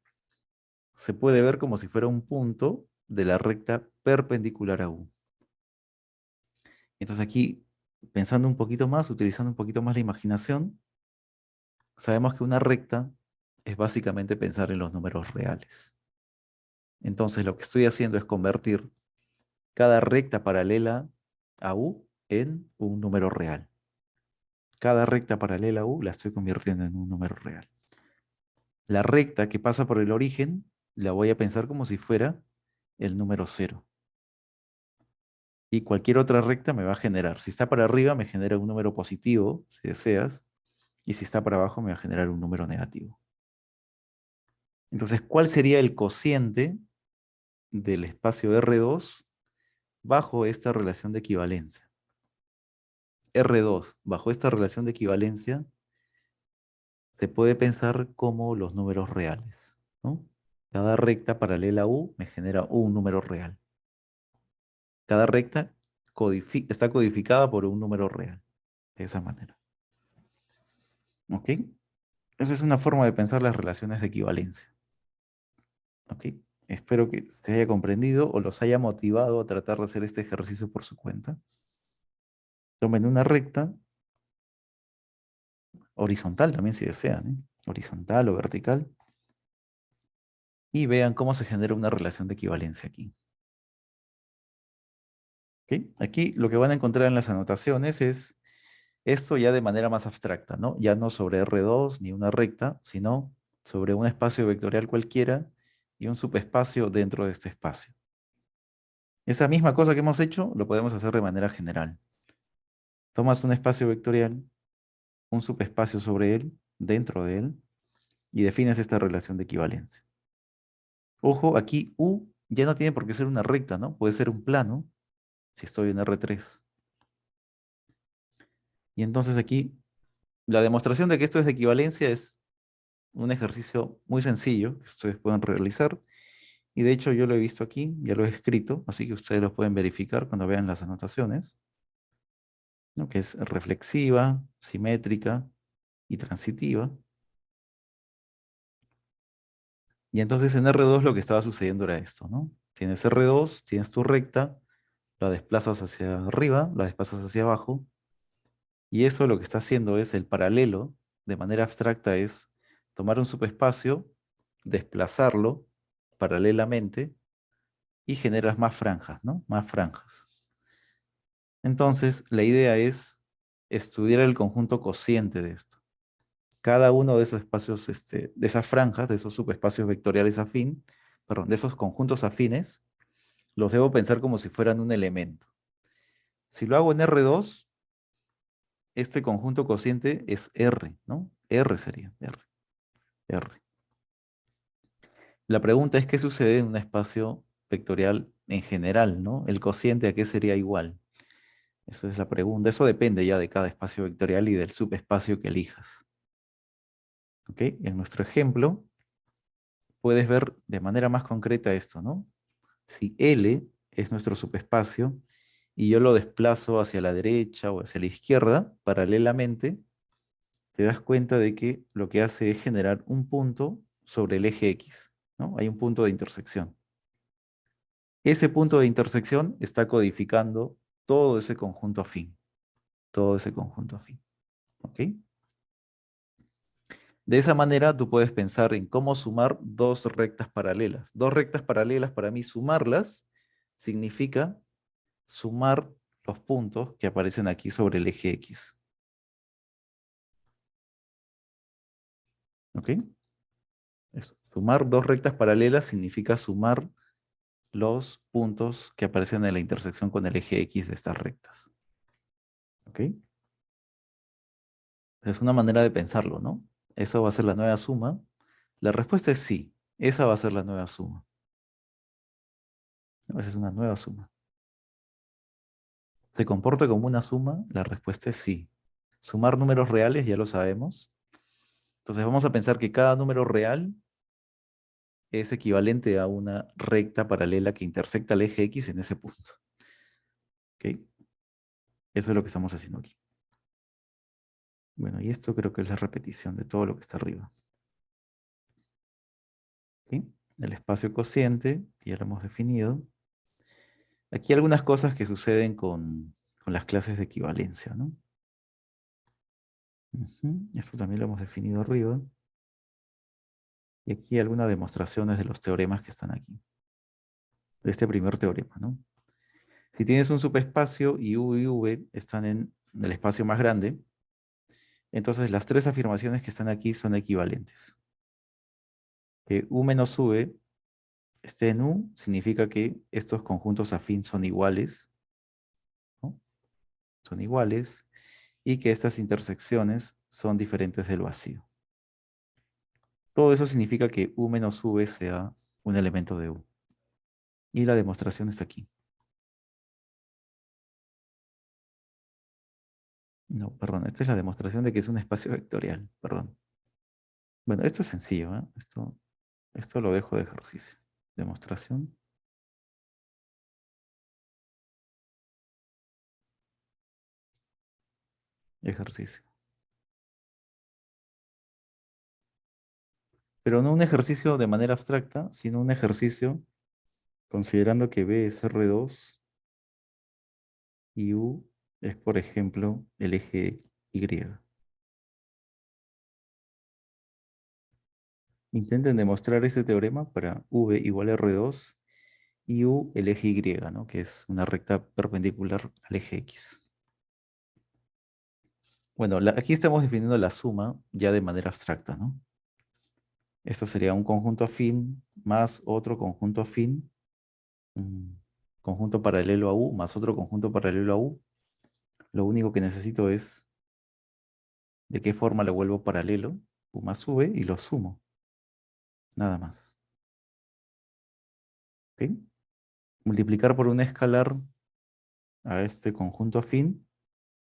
[SPEAKER 1] se puede ver como si fuera un punto de la recta perpendicular a U. Entonces aquí, pensando un poquito más, utilizando un poquito más la imaginación, sabemos que una recta es básicamente pensar en los números reales. Entonces lo que estoy haciendo es convertir cada recta paralela a U en un número real. Cada recta paralela a U la estoy convirtiendo en un número real. La recta que pasa por el origen la voy a pensar como si fuera el número 0. Y cualquier otra recta me va a generar. Si está para arriba me genera un número positivo, si deseas, y si está para abajo me va a generar un número negativo. Entonces, ¿cuál sería el cociente del espacio R2 bajo esta relación de equivalencia? R2 bajo esta relación de equivalencia se puede pensar como los números reales, ¿no? Cada recta paralela a U me genera un número real. Cada recta está codificada por un número real, de esa manera. ¿Ok? Esa es una forma de pensar las relaciones de equivalencia. ¿Ok? Espero que se haya comprendido o los haya motivado a tratar de hacer este ejercicio por su cuenta. Tomen una recta, horizontal también si desean, ¿eh? Horizontal o vertical, y vean cómo se genera una relación de equivalencia aquí. ¿Ok? Aquí lo que van a encontrar en las anotaciones es esto ya de manera más abstracta, ¿no? Ya no sobre R2 ni una recta, sino sobre un espacio vectorial cualquiera y un subespacio dentro de este espacio. Esa misma cosa que hemos hecho lo podemos hacer de manera general. Tomas un espacio vectorial, un subespacio sobre él, dentro de él, y defines esta relación de equivalencia. Ojo, aquí U ya no tiene por qué ser una recta, ¿no? Puede ser un plano, si estoy en R3. Y entonces aquí, la demostración de que esto es de equivalencia es un ejercicio muy sencillo que ustedes pueden realizar. Y de hecho yo lo he visto aquí, ya lo he escrito, así que ustedes lo pueden verificar cuando vean las anotaciones, ¿no? Que es reflexiva, simétrica y transitiva. Y entonces en R2 lo que estaba sucediendo era esto, ¿no? Tienes R2, tienes tu recta, la desplazas hacia arriba, la desplazas hacia abajo, y eso lo que está haciendo es el paralelo de manera abstracta es tomar un subespacio, desplazarlo paralelamente y generas más franjas, ¿no? Más franjas. Entonces, la idea es estudiar el conjunto cociente de esto. Cada uno de esos espacios, de esas franjas, de esos subespacios vectoriales afín, perdón, de esos conjuntos afines, los debo pensar como si fueran un elemento. Si lo hago en R2, este conjunto cociente es R, ¿no? R sería, R. La pregunta es, ¿qué sucede en un espacio vectorial en general, ¿no? El cociente, ¿a qué sería igual? Eso es la pregunta. Eso depende ya de cada espacio vectorial y del subespacio que elijas. ¿Ok? En nuestro ejemplo, puedes ver de manera más concreta esto, ¿no? Si L es nuestro subespacio y yo lo desplazo hacia la derecha o hacia la izquierda, paralelamente, te das cuenta de que lo que hace es generar un punto sobre el eje X, ¿no? Hay un punto de intersección. Ese punto de intersección está codificando todo ese conjunto afín. Todo ese conjunto afín. ¿Ok? De esa manera tú puedes pensar en cómo sumar dos rectas paralelas. Dos rectas paralelas, para mí, sumarlas significa sumar los puntos que aparecen aquí sobre el eje X. ¿Ok? Eso. Sumar dos rectas paralelas significa sumar los puntos que aparecen en la intersección con el eje X de estas rectas. ¿Ok? Es una manera de pensarlo, ¿no? ¿Eso va a ser la nueva suma? La respuesta es sí. Esa va a ser la nueva suma. Esa es una nueva suma. ¿Se comporta como una suma? La respuesta es sí. Sumar números reales ya lo sabemos. Entonces vamos a pensar que cada número real es equivalente a una recta paralela que intersecta el eje X en ese punto. ¿Ok? Eso es lo que estamos haciendo aquí. Bueno, y esto creo que es la repetición de todo lo que está arriba. ¿Ok? El espacio cociente, ya lo hemos definido. Aquí hay algunas cosas que suceden con las clases de equivalencia, ¿no? Esto también lo hemos definido arriba. Y aquí hay algunas demostraciones de los teoremas que están aquí. De este primer teorema, ¿no? Si tienes un subespacio y U y V están en el espacio más grande, entonces las tres afirmaciones que están aquí son equivalentes. Que U menos V esté en U significa que estos conjuntos afín son iguales, ¿no? Son iguales, y que estas intersecciones son diferentes del vacío. Todo eso significa que U menos V sea un elemento de U. Y la demostración está aquí. No, perdón, esta es la demostración de que es un espacio vectorial, perdón. Bueno, esto es sencillo, ¿eh? Esto lo dejo de ejercicio. Demostración. Ejercicio. Pero no un ejercicio de manera abstracta, sino un ejercicio considerando que B es R2 y U es, por ejemplo, el eje Y. Intenten demostrar ese teorema para V igual a R2 y U el eje Y, ¿no? Que es una recta perpendicular al eje X. Bueno, aquí estamos definiendo la suma ya de manera abstracta, ¿no? Esto sería un conjunto afín más otro conjunto afín, un conjunto paralelo a U más otro conjunto paralelo a U. Lo único que necesito es de qué forma lo vuelvo paralelo, U más V, y lo sumo. Nada más. ¿Ok? Multiplicar por un escalar a este conjunto afín,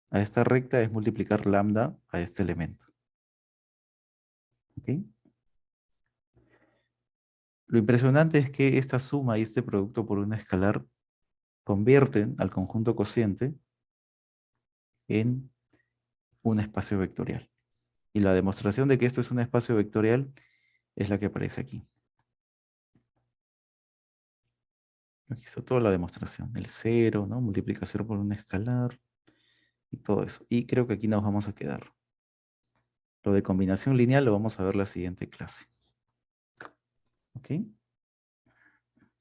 [SPEAKER 1] a esta recta, es multiplicar lambda a este elemento. ¿Ok? Lo impresionante es que esta suma y este producto por un escalar convierten al conjunto cociente en un espacio vectorial. Y la demostración de que esto es un espacio vectorial es la que aparece aquí. Aquí está toda la demostración. El cero, ¿no? Multiplicación por un escalar y todo eso. Y creo que aquí nos vamos a quedar. Lo de combinación lineal lo vamos a ver la siguiente clase. ¿Ok?